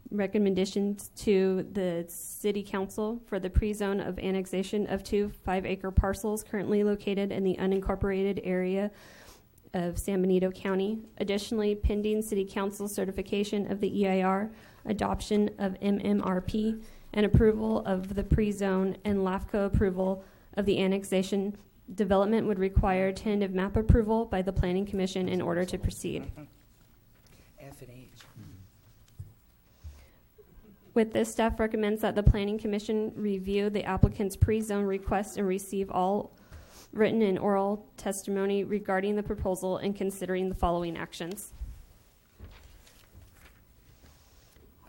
recommendations to the City Council for the pre-zone of annexation of two 5-acre parcels currently located in the unincorporated area of San Benito County. Additionally, pending City Council certification of the EIR, adoption of MMRP, and approval of the pre-zone and LAFCO approval of the annexation, development would require tentative map approval by the Planning Commission in order to proceed. F and H. With this, staff recommends that the Planning Commission review the applicant's pre-zone request and receive all written and oral testimony regarding the proposal and considering the following actions.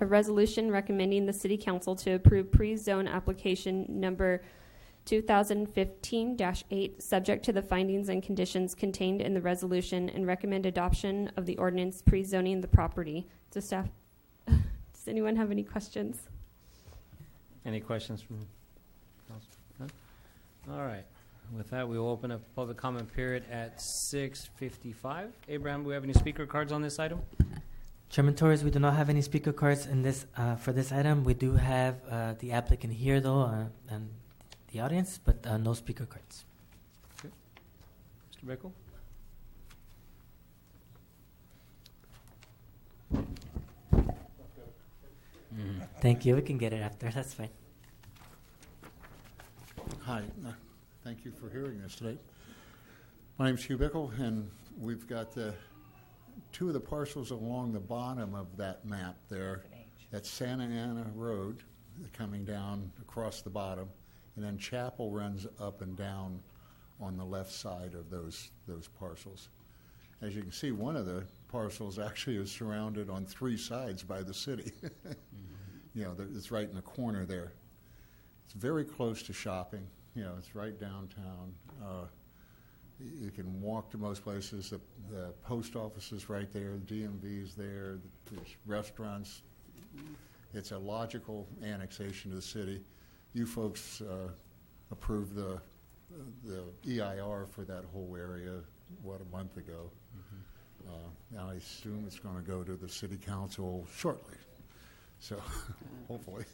A resolution recommending the City Council to approve pre-zone application number 2015-8, subject to the findings and conditions contained in the resolution, and recommend adoption of the ordinance pre-zoning the property. So staff, does anyone have any questions? Any questions from council? None? All right. With that, we will open up public comment period at 6:55. Abraham, do we have any speaker cards on this item? Chairman Torres, we do not have any speaker cards in this for this item. We do have the applicant here, though, and the audience, but no speaker cards. Okay. Mr. Bickle? Thank you. We can get it after. That's fine. Hi. Thank you for hearing this today. My name is Hugh Bickle, and we've got two of the parcels along the bottom of that map there. That's Santa Ana Road coming down across the bottom, and then Chapel runs up and down on the left side of those parcels. As you can see, one of the parcels actually is surrounded on three sides by the city. You know, it's right in the corner there. It's very close to shopping. You know, it's right downtown. You can walk to most places. The post office is right there. The DMV is there. There's restaurants. It's a logical annexation to the city. You folks approved the EIR for that whole area, a month ago. Now I assume it's going to go to the city council shortly. So, hopefully.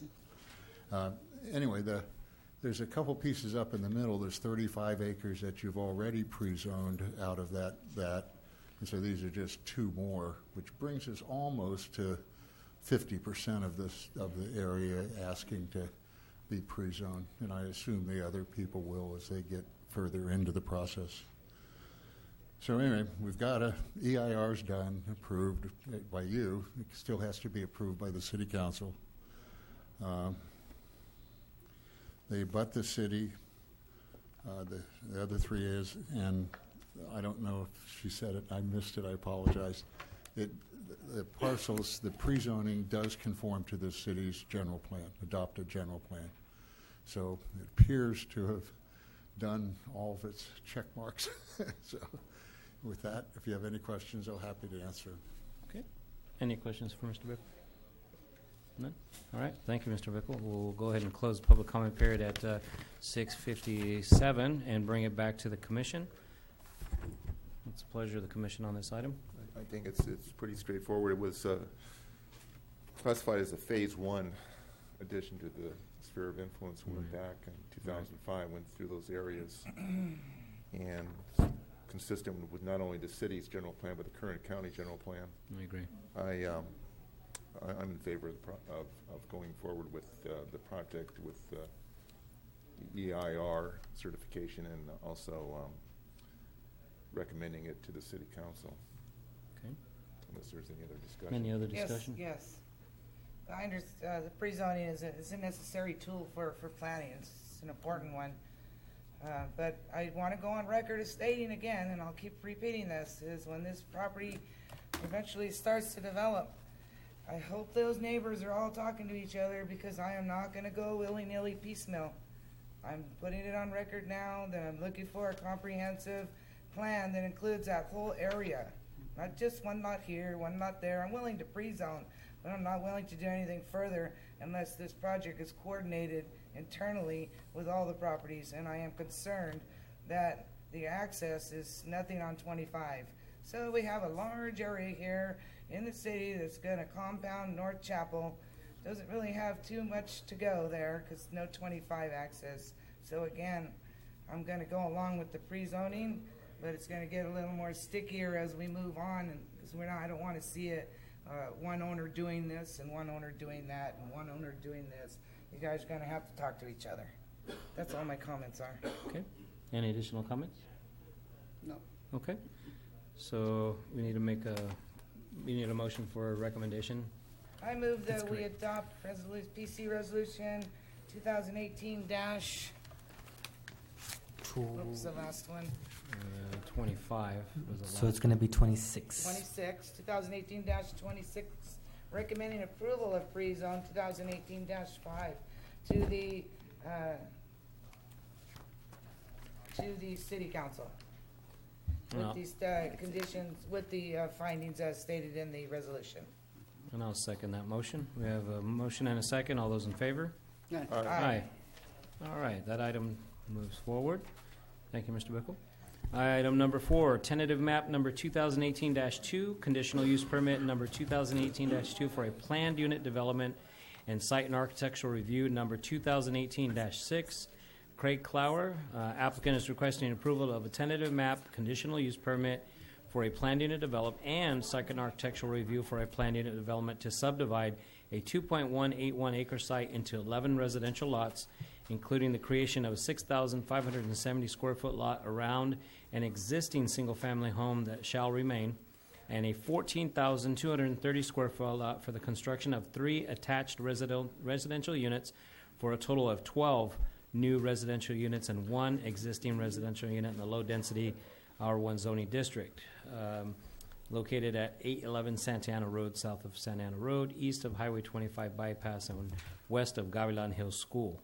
Anyway, there's a couple pieces up in the middle. There's 35 acres that you've already pre-zoned out of that. And so these are just two more, which brings us almost to 50% of the area asking to be pre-zoned. And I assume the other people will as they get further into the process. So anyway, we've got EIR's done, approved by you. It still has to be approved by the city council. They abut the city. The other three is, and I don't know if she said it. I missed it. I apologize. The parcels, the pre-zoning does conform to the city's general plan, adopted general plan. So it appears to have done all of its check marks. So with that, if you have any questions, I'm happy to answer. Okay. Any questions for Mr. Bickle? None? All right. Thank you, Mr. Bickle. We'll go ahead and close the public comment period at 6:57 and bring it back to the commission. It's a pleasure of the commission on this item. I think it's pretty straightforward. It was classified as a phase one addition to the sphere of influence. We went back in 2005, went through those areas, and consistent with not only the city's general plan but the current county general plan. I agree. I'm in favor of going forward with the project with EIR certification and also recommending it to the city council. Okay. Unless there's any other discussion. Any other discussion? Yes. I understand the pre-zoning is a necessary tool for planning. It's an important one. But I want to go on record as stating again, and I'll keep repeating this, is when this property eventually starts to develop, I hope those neighbors are all talking to each other, because I am not going to go willy-nilly piecemeal. I'm putting it on record now that I'm looking for a comprehensive plan that includes that whole area. Not just one lot here, one lot there. I'm willing to pre-zone, but I'm not willing to do anything further unless this project is coordinated internally with all the properties. And I am concerned that the access is nothing on 25. So we have a large area here in the city that's going to compound North Chapel. Doesn't really have too much to go there because no 25 access. So again, I'm going to go along with the pre-zoning, but it's going to get a little more stickier as we move on, because I don't want to see it one owner doing this and one owner doing that and one owner doing this. You guys are going to have to talk to each other. That's all my comments are. Okay. Any additional comments? No. Okay. So we need a motion for a recommendation. I move That's that we great. adopt PC resolution 2018 dash. What was the last one? 25 was the So last. it's going to be 26. 26, 2018-26, recommending approval of pre-zone 2018-5 to the city council No. with these conditions, with the findings as stated in the resolution. And I'll second that motion. We have a motion and a second. All those in favor? Aye. All right, that item moves forward. Thank you, Mr. Bickle. Item number 4, tentative map number 2018-2, conditional use permit number 2018-2 for a planned unit development and site and architectural review number 2018-6. Craig Clower, applicant is requesting approval of a tentative map conditional use permit for a planned unit development and site and architectural review for a planned unit development to subdivide a 2.181 acre site into 11 residential lots, including the creation of a 6,570 square foot lot around an existing single-family home that shall remain, and a 14,230 square foot lot for the construction of 3 attached residential units for a total of 12 new residential units and 1 existing residential unit in the low-density R1 zoning district, located at 811 Santa Ana Road, south of Santa Ana Road, east of Highway 25 bypass, and west of Gavilan Hills School.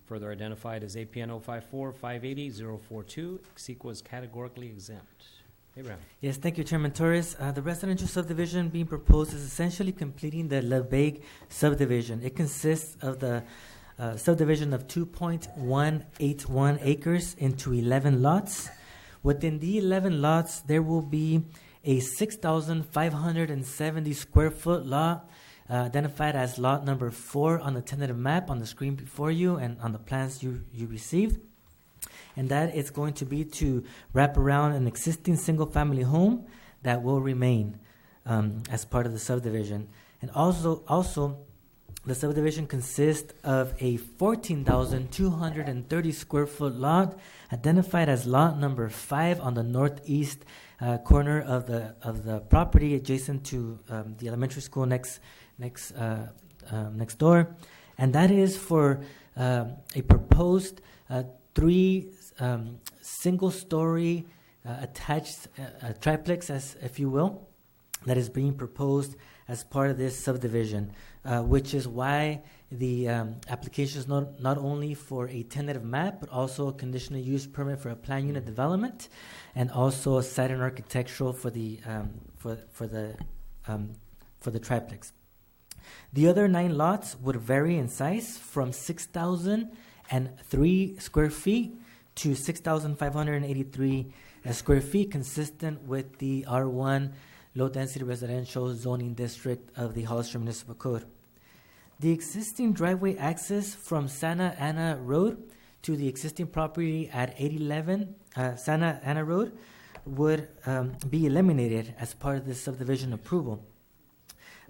Further identified as APN 054-580-042, CEQA is categorically exempt. Abraham. Yes, thank you, Chairman Torres. The residential subdivision being proposed is essentially completing the La Beg subdivision. It consists of the subdivision of 2.181 acres into 11 lots. Within the 11 lots, there will be a 6,570 square foot lot, identified as lot number 4 on the tentative map on the screen before you and on the plans you received. And that is going to be to wrap around an existing single-family home that will remain as part of the subdivision. And also The subdivision consists of a 14,230 square foot lot identified as lot number 5 on the northeast corner of the property, adjacent to the elementary school next door, and that is for a proposed 3 single-story attached triplex, as if you will, that is being proposed as part of this subdivision, which is why the application is not only for a tentative map, but also a conditional use permit for a plan unit development, and also a site and architectural for the triplex. The other 9 lots would vary in size from 6,003 square feet to 6,583 square feet, consistent with the R1 low-density residential zoning district of the Hollister Municipal Code. The existing driveway access from Santa Ana Road to the existing property at 811 Santa Ana Road would be eliminated as part of this subdivision approval,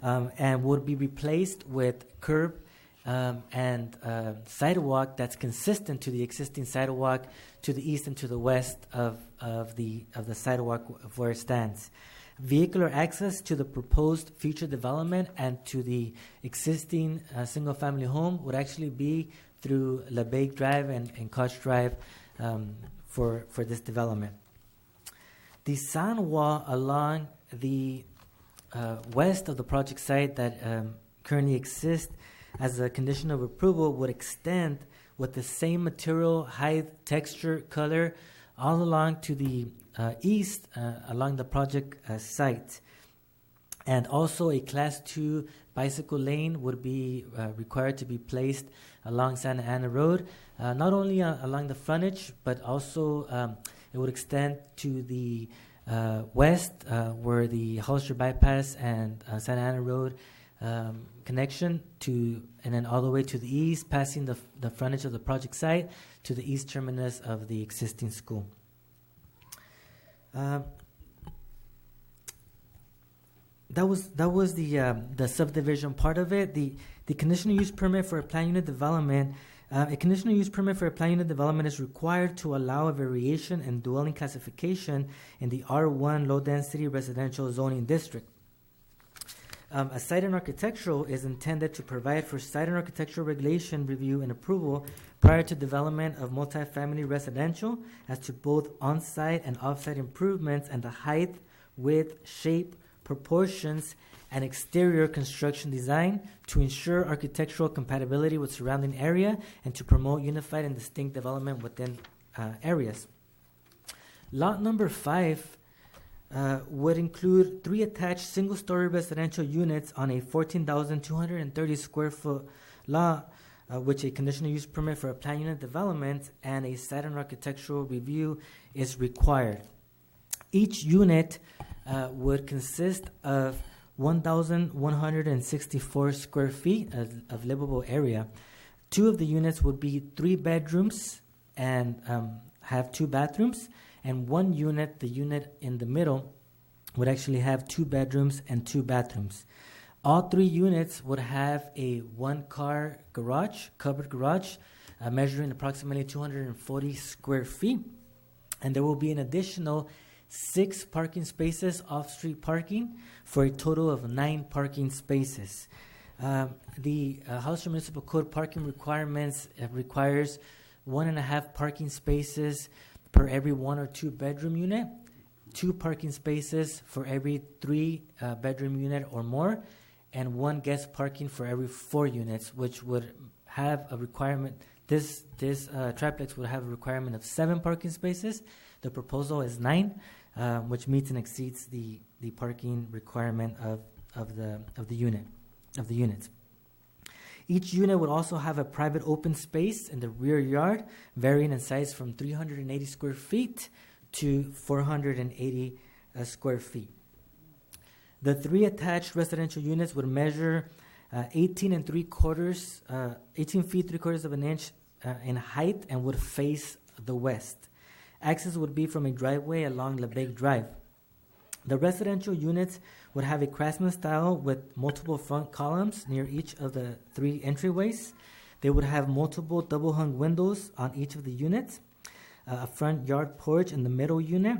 and would be replaced with curb and sidewalk that's consistent to the existing sidewalk to the east and to the west of the sidewalk where it stands. Vehicular access to the proposed future development and to the existing single-family home would actually be through LeBake Drive and Koch Drive for this development. The sound wall along the west of the project site that currently exists as a condition of approval would extend with the same material, height, texture, color, all along to the east along the project site. And also a Class 2 bicycle lane would be required to be placed along Santa Ana Road, not only along the frontage, but also it would extend to the west where the Hollister Bypass and Santa Ana Road connection to, and then all the way to the east, passing the frontage of the project site to the east terminus of the existing school. That was the subdivision part of it. The conditional use permit for a plan unit development. A conditional use permit for a plan unit development is required to allow a variation in dwelling classification in the R1 low density residential zoning district. A site and architectural is intended to provide for site and architectural regulation review and approval prior to development of multifamily residential as to both on-site and off-site improvements and the height, width, shape, proportions, and exterior construction design to ensure architectural compatibility with surrounding area and to promote unified and distinct development within areas. Lot number 5 would include 3 attached single-story residential units on a 14,230 square foot lot, which a conditional use permit for a plan unit development and a site and architectural review is required. Each unit would consist of 1,164 square feet of livable area. 2 of the units would be 3 bedrooms and have 2 bathrooms, and 1 unit, the unit in the middle, would actually have 2 bedrooms and 2 bathrooms. All 3 units would have a 1-car garage, covered garage, measuring approximately 240 square feet, and there will be an additional 6 parking spaces, off-street parking, for a total of 9 parking spaces. The Hollister Municipal Code parking requirements requires 1.5 parking spaces per every 1 or 2 bedroom unit, 2 parking spaces for every 3 bedroom unit or more, and 1 guest parking for every 4 units, which would have a requirement. This triplex would have a requirement of 7 parking spaces. The proposal is 9, which meets and exceeds the parking requirement of the units. Each unit would also have a private open space in the rear yard, varying in size from 380 square feet to 480 square feet. The 3 attached residential units would measure 18 feet 3/4 of an inch in height and would face the west. Access would be from a driveway along LeBake Drive. The residential units would have a craftsman style with multiple front columns near each of the 3 entryways. They would have multiple double-hung windows on each of the units, a front yard porch in the middle unit,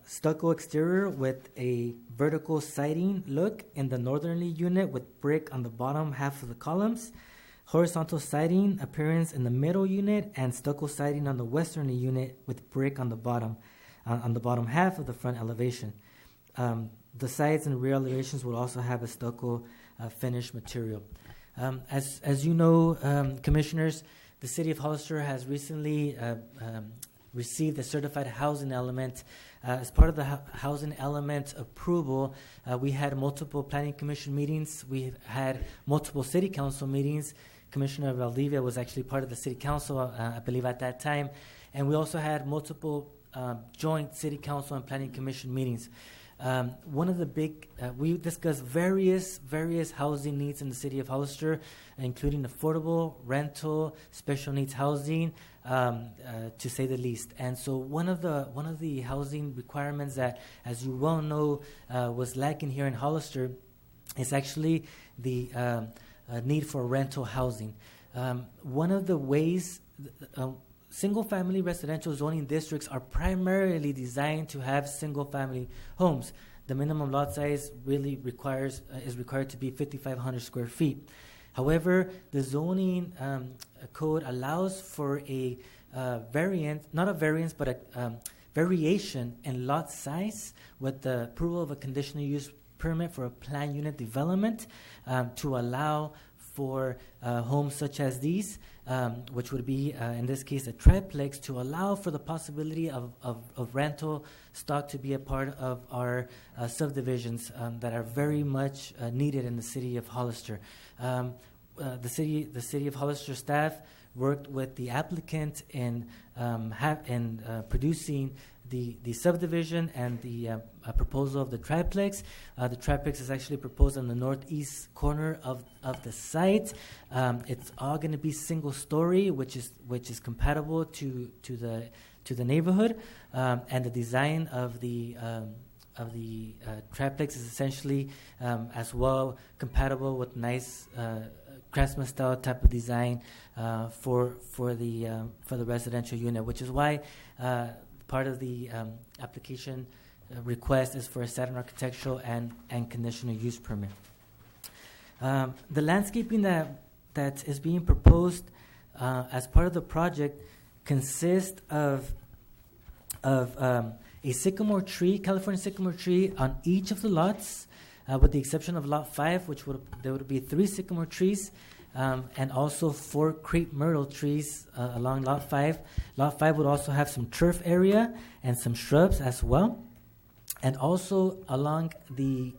stucco exterior with a vertical siding look in the northerly unit with brick on the bottom half of the columns, horizontal siding appearance in the middle unit, and stucco siding on the westerly unit with brick on the bottom half of the front elevation. The sides and rear elevations will also have a stucco finish material. As you know, commissioners, the City of Hollister has recently received a certified housing element. As part of the housing element approval, we had multiple planning commission meetings. We had multiple city council meetings. Commissioner Valdivia was actually part of the city council, I believe, at that time. And we also had multiple joint city council and planning commission meetings. One of the big, we discussed various housing needs in the city of Hollister, including affordable, rental, special needs housing, to say the least. And so one of the housing requirements that, as you well know, was lacking here in Hollister is actually the need for rental housing. One of the ways single-family residential zoning districts are primarily designed to have single-family homes. The minimum lot size really is required to be 5,500 square feet. However, the zoning code allows for a variation in lot size with the approval of a conditional use permit for a planned unit development to allow for homes such as these, which would be, in this case, a triplex, to allow for the possibility of rental stock to be a part of our subdivisions that are very much needed in the city of Hollister. The city of Hollister staff worked with the applicant in producing the subdivision and the proposal of the triplex. The triplex is actually proposed on the northeast corner of the site. It's all going to be single story, which is compatible to the neighborhood, and the design of the triplex is essentially as well compatible with nice craftsman style type of design for the residential unit, which is why part of the application request is for a Saturn architectural and conditional use permit. The landscaping that is being proposed as part of the project consists of a sycamore tree, California sycamore tree, on each of the lots, with the exception of Lot 5, there would be 3 sycamore trees, and also 4 crepe myrtle trees along Lot 5. Lot 5 would also have some turf area and some shrubs as well. And also along the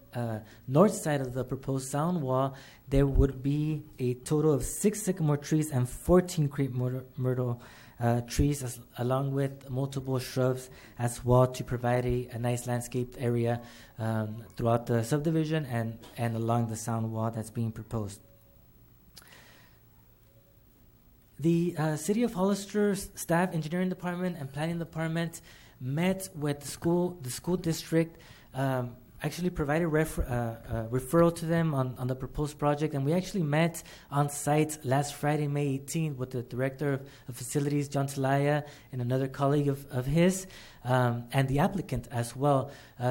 north side of the proposed sound wall, there would be a total of 6 sycamore trees and 14 crepe myrtle trees, along with multiple shrubs as well, to provide a nice landscaped area throughout the subdivision and along the sound wall that's being proposed. The City of Hollister staff, engineering department, and planning department met with the school district, actually provided referral to them on the proposed project, and we actually met on site last Friday, May 18th, with the director of facilities, John Talaya, and another colleague of his, and the applicant as well,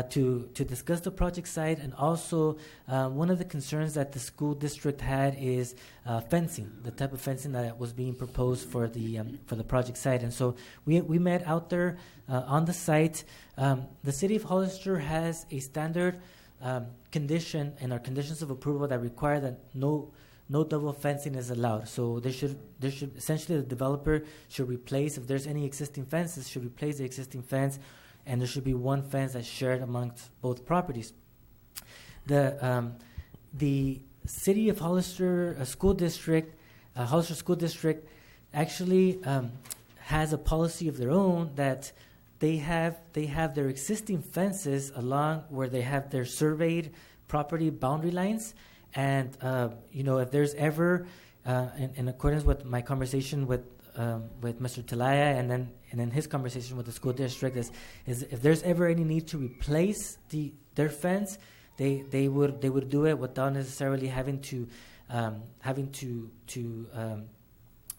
to discuss the project site. And also, one of the concerns that the school district had is fencing, the type of fencing that was being proposed for the project site. And so we met out there on the site. The City of Hollister has a standard condition in our conditions of approval that require that no double fencing is allowed. So there should essentially, the developer should replace, if there's any existing fences, should replace the existing fence, and there should be one fence that's shared amongst both properties. The City of Hollister School District, Hollister School District, actually has a policy of their own that they have their existing fences along where they have their surveyed property boundary lines. And if there's ever, in accordance with my conversation with with Mr. Talaya, and then his conversation with the school district is if there's ever any need to replace their fence, they would do it without necessarily having to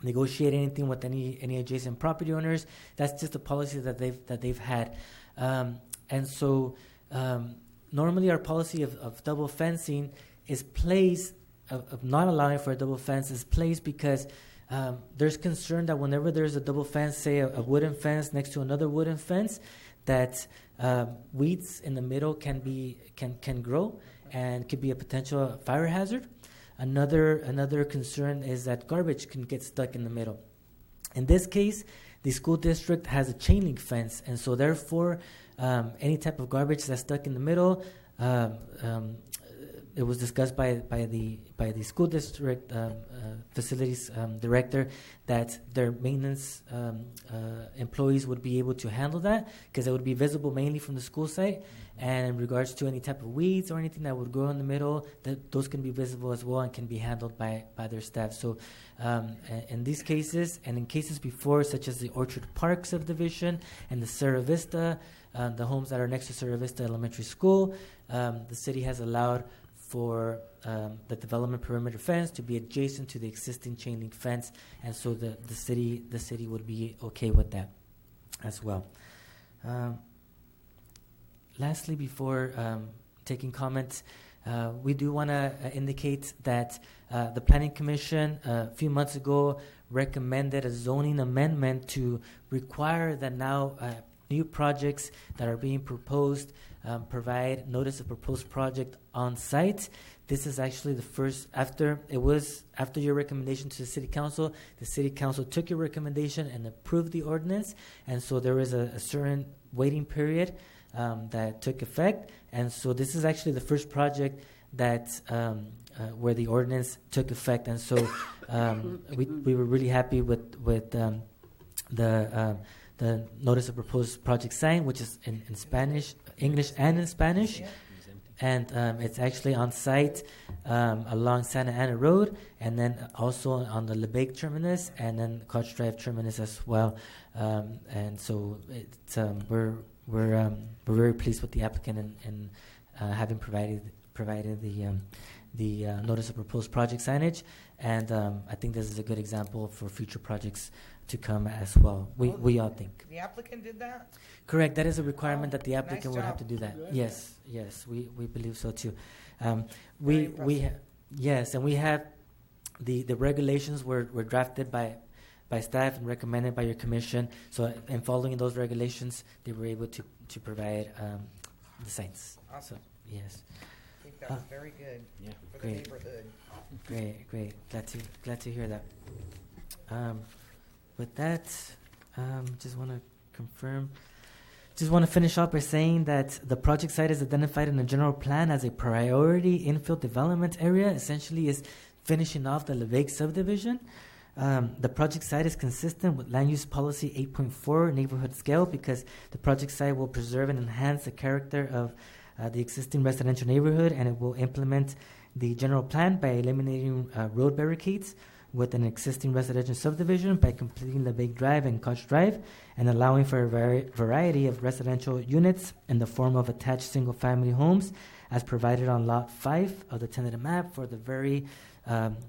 negotiate anything with any adjacent property owners. That's just a policy that they've had, and so normally our policy of double fencing is placed of not allowing for a double fence is placed because there's concern that whenever there's a double fence, say a wooden fence next to another wooden fence, that weeds in the middle can grow and could be a potential fire hazard. Another concern is that garbage can get stuck in the middle. In this case, the school district has a chain link fence, and so therefore, any type of garbage that's stuck in the middle, it was discussed by the school district facilities director that their maintenance employees would be able to handle that because it would be visible mainly from the school site. And in regards to any type of weeds or anything that would grow in the middle, those can be visible as well and can be handled by their staff. So in these cases and in cases before, such as the Orchard Park subdivision and the Cerro Vista, the homes that are next to Cerro Vista Elementary School, the city has allowed for the development perimeter fence to be adjacent to the existing chain link fence, and so the city would be okay with that as well. Lastly, before taking comments, we do want to indicate that the Planning Commission a few months ago recommended a zoning amendment to require that now new projects that are being proposed provide notice of proposed project on site. This is actually the first, after your recommendation to the City Council took your recommendation and approved the ordinance, and so there was a certain waiting period that took effect, and so this is actually the first project that where the ordinance took effect, and so we were really happy with the notice of proposed project sign, which is in Spanish, English, and in Spanish. And it's actually on site along Santa Ana Road, and then also on the LeBake terminus, and then Koch Drive terminus as well. And so it's, we're very pleased with the applicant and having provided the notice of proposed project signage. And I think this is a good example for future projects to come as well. We all think. The applicant did that? Correct. That is a requirement that the applicant nice would have to job. do that. Yes, we believe so too. Very Yes, and we have the regulations were drafted by staff and recommended by your commission. So in following those regulations, they were able to provide the signs. Awesome. So yes. I think that was very good for the Great. neighborhood. Great. Glad to hear that. With that, just want to confirm. Just want to finish off by saying that the project site is identified in the general plan as a priority infill development area. Essentially, is finishing off the LeBake subdivision. The project site is consistent with Land Use Policy 8.4 neighborhood scale because the project site will preserve and enhance the character of the existing residential neighborhood, and it will implement the general plan by eliminating road barricades with an existing residential subdivision by completing LeBake Drive and Koch Drive and allowing for a variety of residential units in the form of attached single-family homes as provided on Lot 5 of the tentative map for the very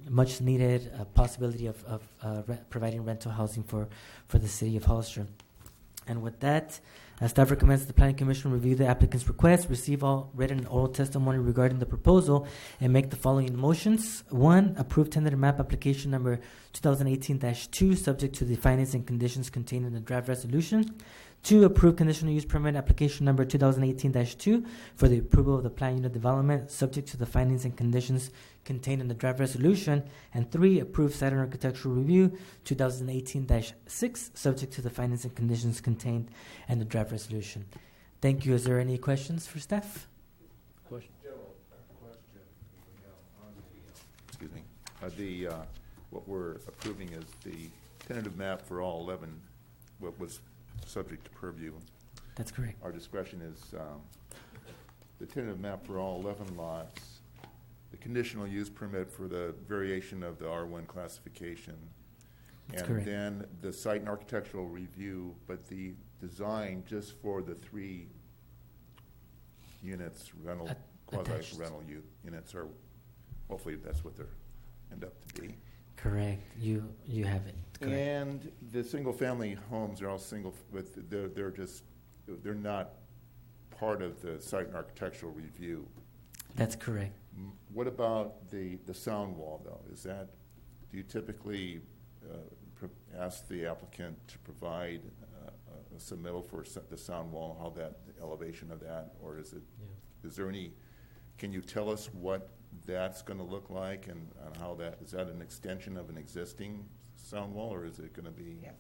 much-needed possibility of providing rental housing for the city of Hollister. And with that, staff recommends the Planning Commission review the applicant's request, receive all written and oral testimony regarding the proposal, and make the following motions. 1, approve tentative map application number 2018-2, subject to the findings and conditions contained in the draft resolution. 2, approve conditional use permit application number 2018-2 for the approval of the plan unit development, subject to the findings and conditions contained in the draft resolution. And 3, approve site and architectural review 2018-6, subject to the findings and conditions contained in the draft resolution. Thank you. Is there any questions for staff? Question? Excuse me. What we're approving is the tentative map for all 11, what was subject to purview. That's correct. Our discretion is the tentative map for all 11 lots, the conditional use permit for the variation of the R1 classification, That's And correct. then the site and architectural review, but the design just for the 3 units, rental, Attached. quasi-rental units are, hopefully that's what they're end up to be. Correct. You have it. Correct. And the single-family homes are all single, but they're not part of the site and architectural review. That's correct. What about the sound wall, though? Do you typically ask the applicant to provide a submittal for the sound wall, how the elevation of that, or is there any, can you tell us what that's going to look like and how is that an extension of an existing sound wall, or is it going to be? Yes.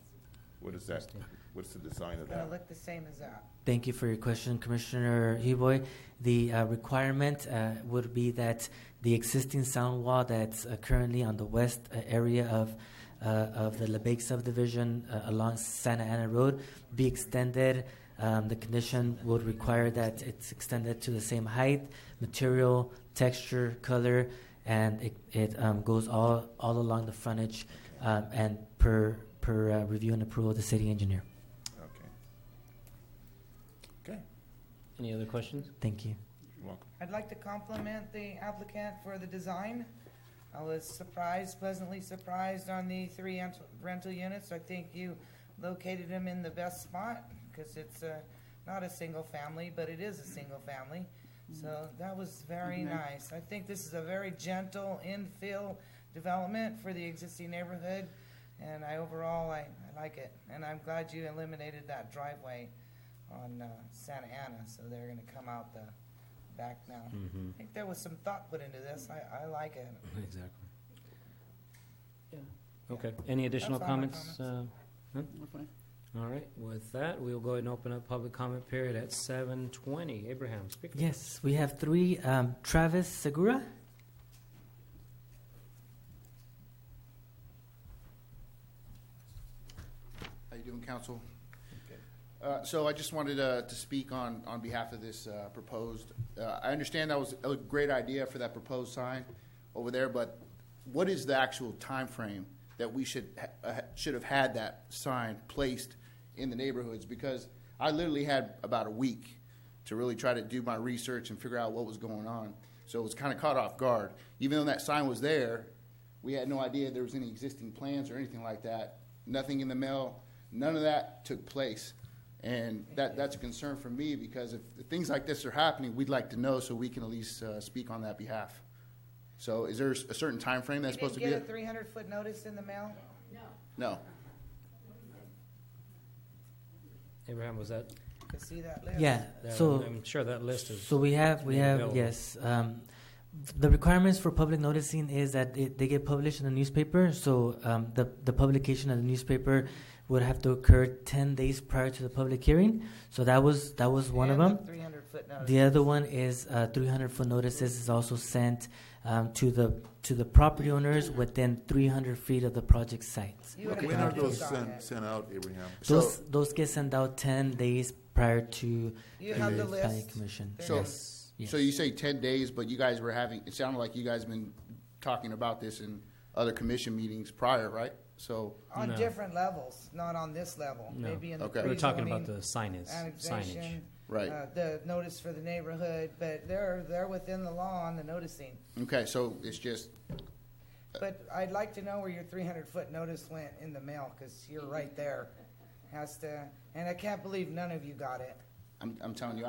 What is that? What's the design of It's gonna that? look the same as that. Thank you for your question, Commissioner Heboy. The requirement would be that the existing sound wall that's currently on the west area of the LeBake subdivision along Santa Ana Road be extended. The condition would require that it's extended to the same height, material, texture, color, and it goes all along the frontage and per review and approval of the city engineer. Okay. Any other questions? Thank you. You're welcome. I'd like to compliment the applicant for the design. I was pleasantly surprised on the 3 rental units. I think you located them in the best spot because it's not a single family, but it is a single family. So that was very nice. I think this is a very gentle infill development for the existing neighborhood, and I like it. And I'm glad you eliminated that driveway on Santa Ana, so they're going to come out the back now. I think there was some thought put into this. I like it. Exactly. Yeah. Okay. Any additional That's all my comments? comments. We're fine. All right. With that, we'll go ahead and open up public comment period at 7:20. Abraham, speak. Yes, we have 3. Travis Segura. How you doing, Council? So I just wanted to speak on behalf of this proposed. I understand that was a great idea for that proposed sign over there, but what is the actual time frame that we should have had that sign placed in the neighborhoods? Because I literally had about a week to really try to do my research and figure out what was going on. So it was kind of caught off guard. Even though that sign was there, we had no idea there was any existing plans or anything like that. Nothing in the mail. None of that took place. And that's a concern for me, because if things like this are happening, we'd like to know so we can at least speak on that behalf. So is there a certain time frame that's supposed to be? You didn't get a 300-foot notice in the mail? No. Abraham, was that? To see that list? Yeah. So I'm sure that list is. So we have available. yes. The requirements for public noticing is that they get published in the newspaper. So the publication of the newspaper would have to occur 10 days prior to the public hearing. So that was one of them. 300-foot notice. The other one is 300-foot notices is also sent to the property owners within 300 feet of the project site. You would When have are to those vote on it. sent out, Abraham? Those get sent out 10 days prior to You have the planning list. commission. There So- it is. Yes. So you say 10 days, but you guys were having, it sounded like you guys been talking about this in other commission meetings prior, right? So, On No. different levels, not on this level. No. Maybe in the Okay. We're talking pre-zoning, about the signage. annexation, right. the notice for the neighborhood, but they're within the law on the noticing. Okay, so it's just, But I'd like to know where your 300-foot notice went in the mail, because you're right there. And I can't believe none of you got it. I'm telling you,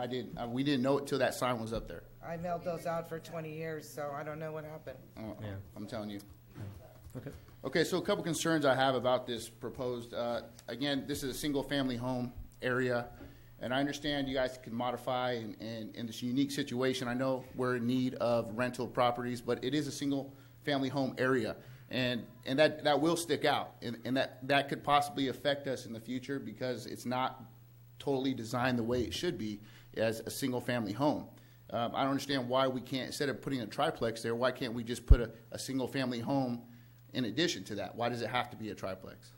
we didn't know it till that sign was up there. I mailed those out for 20 years, so I don't know what happened. Yeah. I'm telling you. Okay. Okay, so a couple concerns I have about this proposed. Again, this is a single-family home area, and I understand you guys can modify and in this unique situation. I know we're in need of rental properties, but it is a single-family home area, and that will stick out, and that could possibly affect us in the future because it's not totally designed the way it should be as a single-family home. I don't understand why we can't, instead of putting a triplex there, why can't we just put a single-family home in addition to that? Why does it have to be a triplex?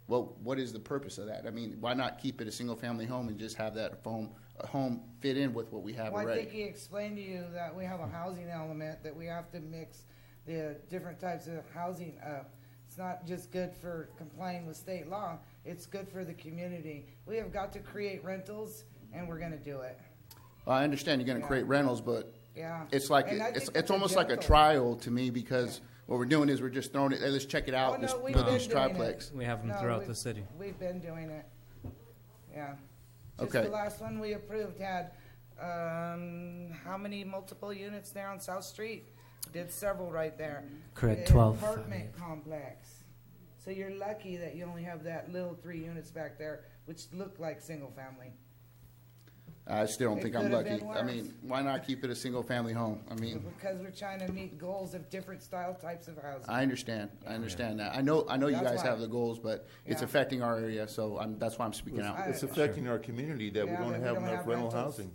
Well, what is the purpose of that? I mean, why not keep it a single-family home and just have that home fit in with what we have Well, I already? think he explained to you that we have a housing element, that we have to mix the different types of housing up. It's not just good for complying with state law, it's good for the community. We have got to create rentals, and we're going to do it. Well, I understand you're going to create rentals, but Yeah. it's like And I it's think that's almost like a gentle. trial to me, because what we're doing is we're just throwing it. Hey, let's check it out. Oh, no, Let's we've put been these doing triplex. We have them No, throughout we've- the city. We've been doing it. Yeah. Just Okay. the last one we approved had, how many multiple units there on South Street? Did several right there. Correct, An 12. Apartment complex. So you're lucky that you only have that little 3 units back there, which look like single family. I still don't It think I'm could have lucky. been I mean, why not keep it a single family home? I mean, Because we're trying to meet goals of different style types of housing. I understand. I understand that. I know you That's guys why. have the goals, but it's Yeah. affecting our area, so that's why I'm speaking out. It's affecting our community that we Yeah, don't that we have don't enough have rental rentals. housing.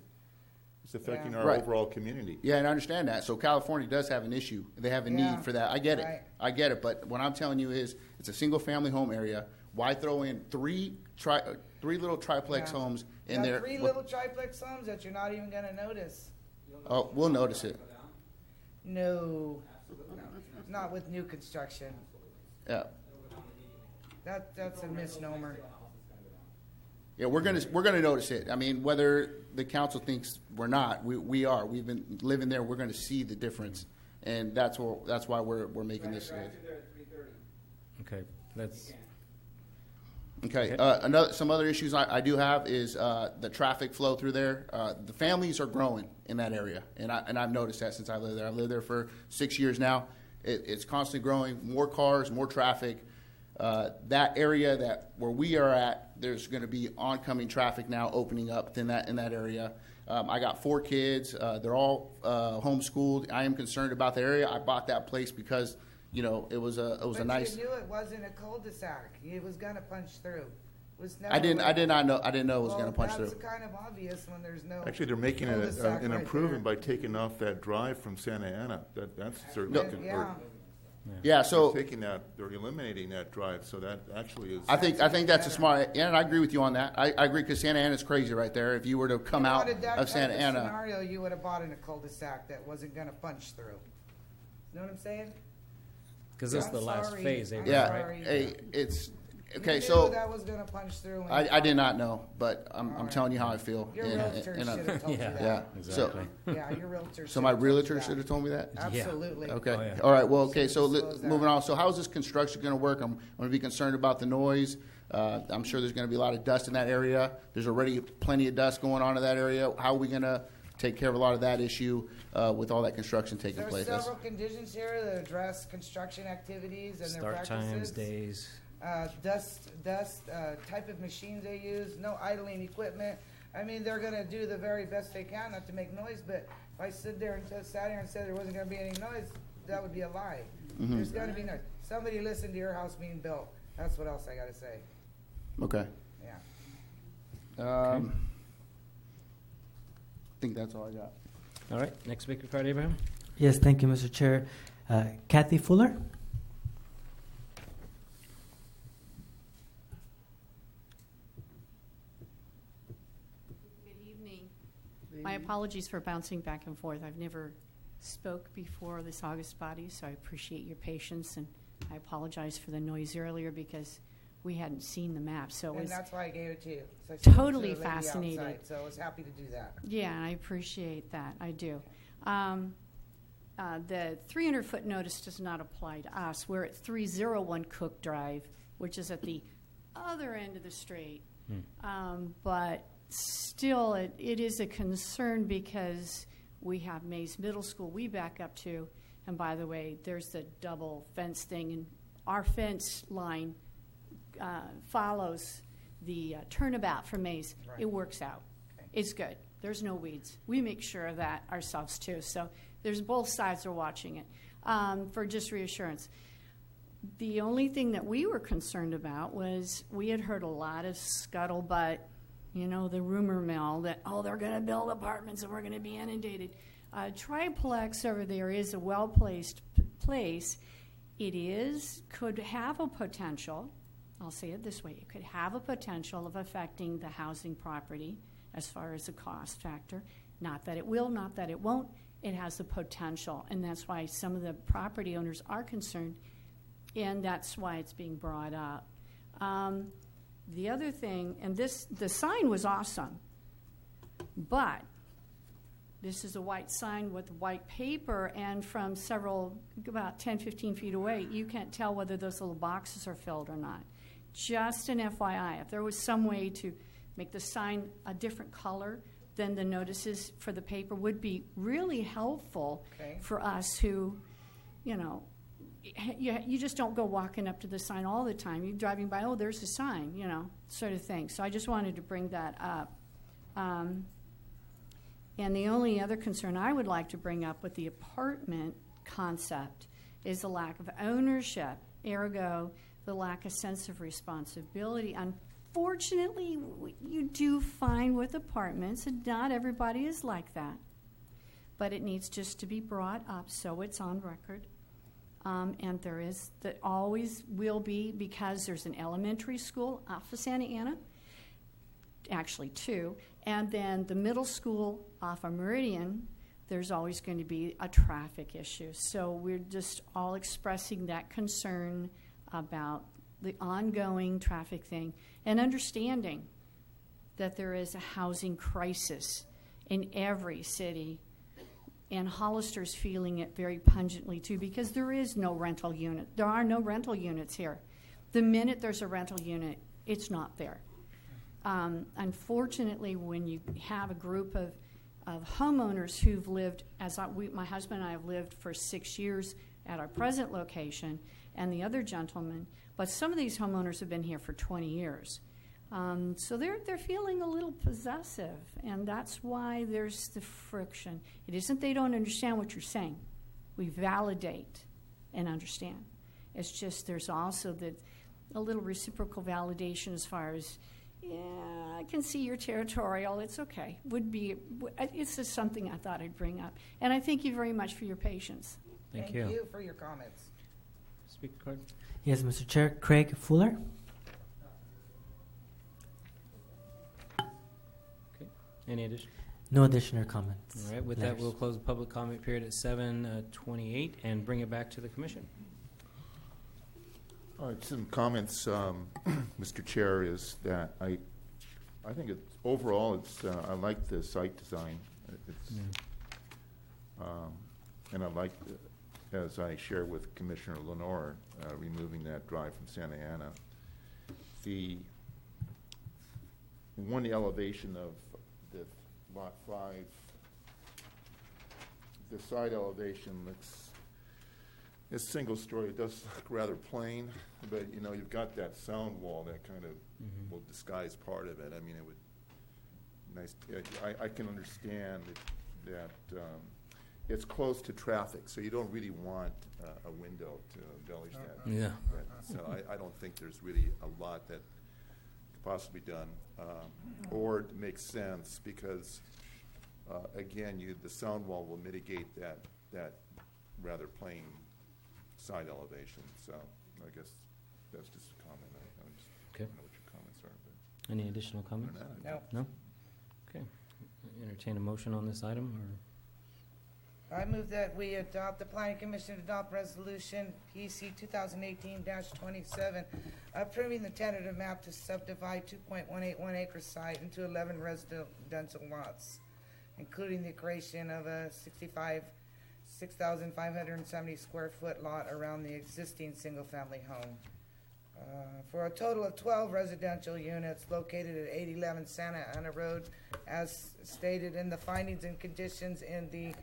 It's affecting Yeah. our Right. overall community. Yeah, and I understand that. So California does have an issue. They have a Yeah. need for that. I get it. Right. I get it. But what I'm telling you is, it's a single family home area. Why throw in three little triplex Yeah. homes in Got there? 3 little triplex homes that you're not even going to notice. Oh, we'll notice it. No, not with new construction. Yeah. That's a misnomer. Yeah, we're gonna notice it. I mean, whether the council thinks we're not, we are. We've been living there. We're gonna see the difference, and that's why we're making this. Okay, let's, Okay. Some other issues I do have is the traffic flow through there. The families are growing in that area, and I've noticed that since I lived there. I've lived there for 6 years now. It's constantly growing. More cars, more traffic. That area where we are at, there's going to be oncoming traffic now opening up in that area. I got 4 kids. They're all homeschooled. I am concerned about the area. I bought that place because it was a But nice. you knew it wasn't a cul-de-sac. It was going to punch through. It was never I didn't know. I didn't know it was Well, going to punch through. That's kind of obvious when there's no. Actually, they're making cul-de-sac an right improvement there. by taking off that drive from Santa Ana. That's certainly No. Yeah. Yeah. So they're eliminating that drive, so that actually is. I think that's a smart. Yeah, and I agree with you on that. I agree because Santa Ana's crazy right there. If you were to come out of Santa Ana, scenario, you would have bought in a cul-de-sac that wasn't going to punch through. You know what I'm saying? because this is I'm the last sorry. phase, I'm April, yeah, right? sorry. hey, it's okay. You knew So that was going to punch through. when I you did not know, but I'm All right. telling you how I feel. Your And- realtor and should have told you Yeah. that. yeah. Exactly. Yeah, your realtor. So my should've told you realtor that. should have told me that. Absolutely. Okay. Oh, yeah. All right. Well, okay. So Disclose that. moving on. So how is this construction going to work? I'm going to be concerned about the noise. I'm sure there's going to be a lot of dust in that area. There's already plenty of dust going on in that area. How are we going to take care of a lot of that issue with all that construction taking There's place? several conditions here that address construction activities and their Start practices. times, days. Dust, type of machines they use, no idling equipment. I mean, they're gonna do the very best they can not to make noise, but if I sat here and said there wasn't gonna be any noise, that would be a lie. Mm-hmm. There's gonna be noise. Somebody listened to your house being built. That's what else I gotta say. Okay. Yeah. I think that's all I got. All right, next speaker card, Abraham. Yes, thank you, Mr. Chair. Kathy Fuller? Good evening. My apologies for bouncing back and forth. I've never spoke before this August body, so I appreciate your patience, and I apologize for the noise earlier because we hadn't seen the map. So it And was, that's why I gave it to you. So I showed it to Totally the lady fascinated. outside, so I was happy to do that. yeah, I appreciate that. I do. The 300-foot notice does not apply to us. We're at 301 Cook Drive, which is at the other end of the street. But still, it is a concern because we have Mays Middle School we back up to. And by the way, there's the double fence thing. And our fence line follows the turnabout from Mays. Right. It works out. Okay. It's good. There's no weeds. We make sure of that ourselves, too. So there's both sides are watching it for just reassurance. The only thing that we were concerned about was we had heard a lot of scuttlebutt, the rumor mill that, they're going to build apartments and we're going to be inundated. Triplex over there is a well-placed place. Could have a potential, I'll say it this way, it could have a potential of affecting the housing property as far as the cost factor. Not that it will, not that it won't. It has the potential, and that's why some of the property owners are concerned. and that's why it's being brought up. The other thing, and the sign was awesome, but this is a white sign with white paper, and from about 10, 15 feet away, you can't tell whether those little boxes are filled or not. Just an FYI, if there was some way to make the sign a different color than the notices for the paper would be really helpful for us who, you just don't go walking up to the sign all the time. You're driving by, oh, there's a sign, sort of thing. So I just wanted to bring that up. And the only other concern I would like to bring up with the apartment concept is the lack of ownership, ergo, the lack of sense of responsibility. Unfortunately, you do find with apartments that not everybody is like that. But it needs just to be brought up so it's on record. And that always will be, because there's an elementary school off of Santa Ana, actually two, and then the middle school off of Meridian, there's always going to be a traffic issue. So we're just all expressing that concern about the ongoing traffic thing and understanding that there is a housing crisis in every city. And Hollister's feeling it very pungently, too, because there is no rental unit. There are no rental units here. The minute there's a rental unit, it's not there. Unfortunately, when you have a group of homeowners who've lived, my husband and I have lived for 6 years at our present location, and the other gentleman, but some of these homeowners have been here for 20 years. So they're feeling a little possessive, and that's why there's the friction. It isn't they don't understand what you're saying. We validate and understand. It's just there's also a little reciprocal validation as far as, yeah, I can see you're territorial. It's okay. It's just something I thought I'd bring up. And I thank you very much for your patience. Thank you. Thank you for your comments. Speaker card. Yes, Mr. Chair. Craig Fuller. Okay. Any addition? No additional comments. All right. With that, we'll close the public comment period at 7:28 and bring it back to the commission. All right, some comments, Mr. Chair, is that I think I like the site design. And I like, as I share with Commissioner Lenore, removing that drive from Santa Ana. The elevation of the Lot 5, the side elevation looks, it's single story. It does look rather plain, but you've got that sound wall that kind of will disguise part of it. I mean, it would nice. I can understand that it's close to traffic, so you don't really want a window to embellish that. Yeah. So I don't think there's really a lot that could possibly be done, or it makes sense because again, the sound wall will mitigate that rather plain side elevation. So I guess that's just a comment. I don't know what your comments are. But Any additional comments? No. No? Okay. Entertain a motion on this item, or? I move that we adopt, the Planning Commission adopt Resolution PC 2018-27, approving the tentative map to subdivide 2.181 acre site into 11 residential lots, including the creation of a 6,570 square foot lot around the existing single-family home. For a total of 12 residential units located at 811 Santa Ana Road, as stated in the findings and conditions in the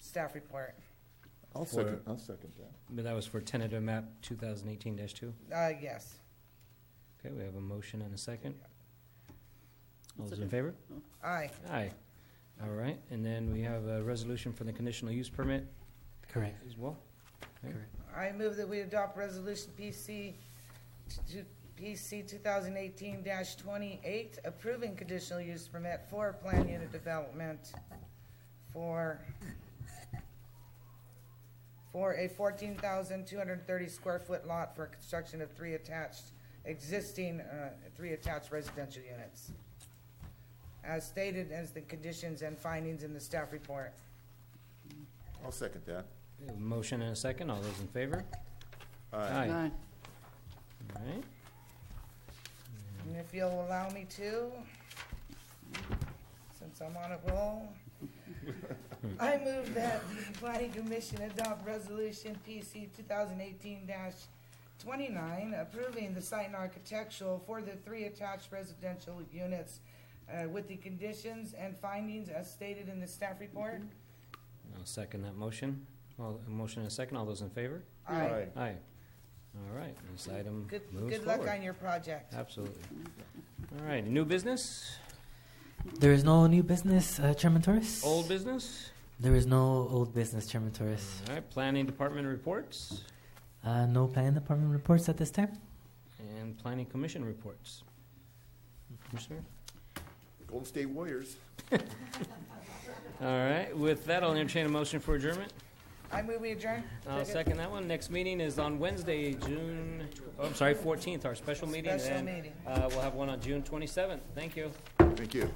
staff report. I'll second that. But that was for tentative map 2018-2? Yes. Okay, we have a motion and a second. All those in favor? Aye. Aye. All right, and then we have a resolution for the conditional use permit. Correct. As well. Okay. Correct. I move that we adopt Resolution PC 2018-28, approving conditional use permit for planned unit development for a 14,230 square foot lot for construction of three attached residential units, as stated as the conditions and findings in the staff report. I'll second that. We have a motion and a second. All those in favor? Aye. Aye. All right. And if you'll allow me to, since I'm on a roll, I move that the Planning Commission adopt Resolution PC 2018-29, approving the site and architectural for the 3 attached residential units with the conditions and findings as stated in the staff report. I'll second that motion. A motion and a second. All those in favor? Aye. Aye. All right, this item Good moves luck forward. on your project. Absolutely. All right, new business, There is no new business, Chairman Torres. old business. There is no old business, Chairman Torres. All right, planning department reports No planning department reports at this time. and planning commission reports. Commissioner? Golden State Warriors. All right, with that, I'll entertain a motion for adjournment. I move we adjourn. I'll second that one. Next meeting is on Wednesday, 14th, our special meeting. Special and meeting. We'll have one on June 27th. Thank you. Thank you.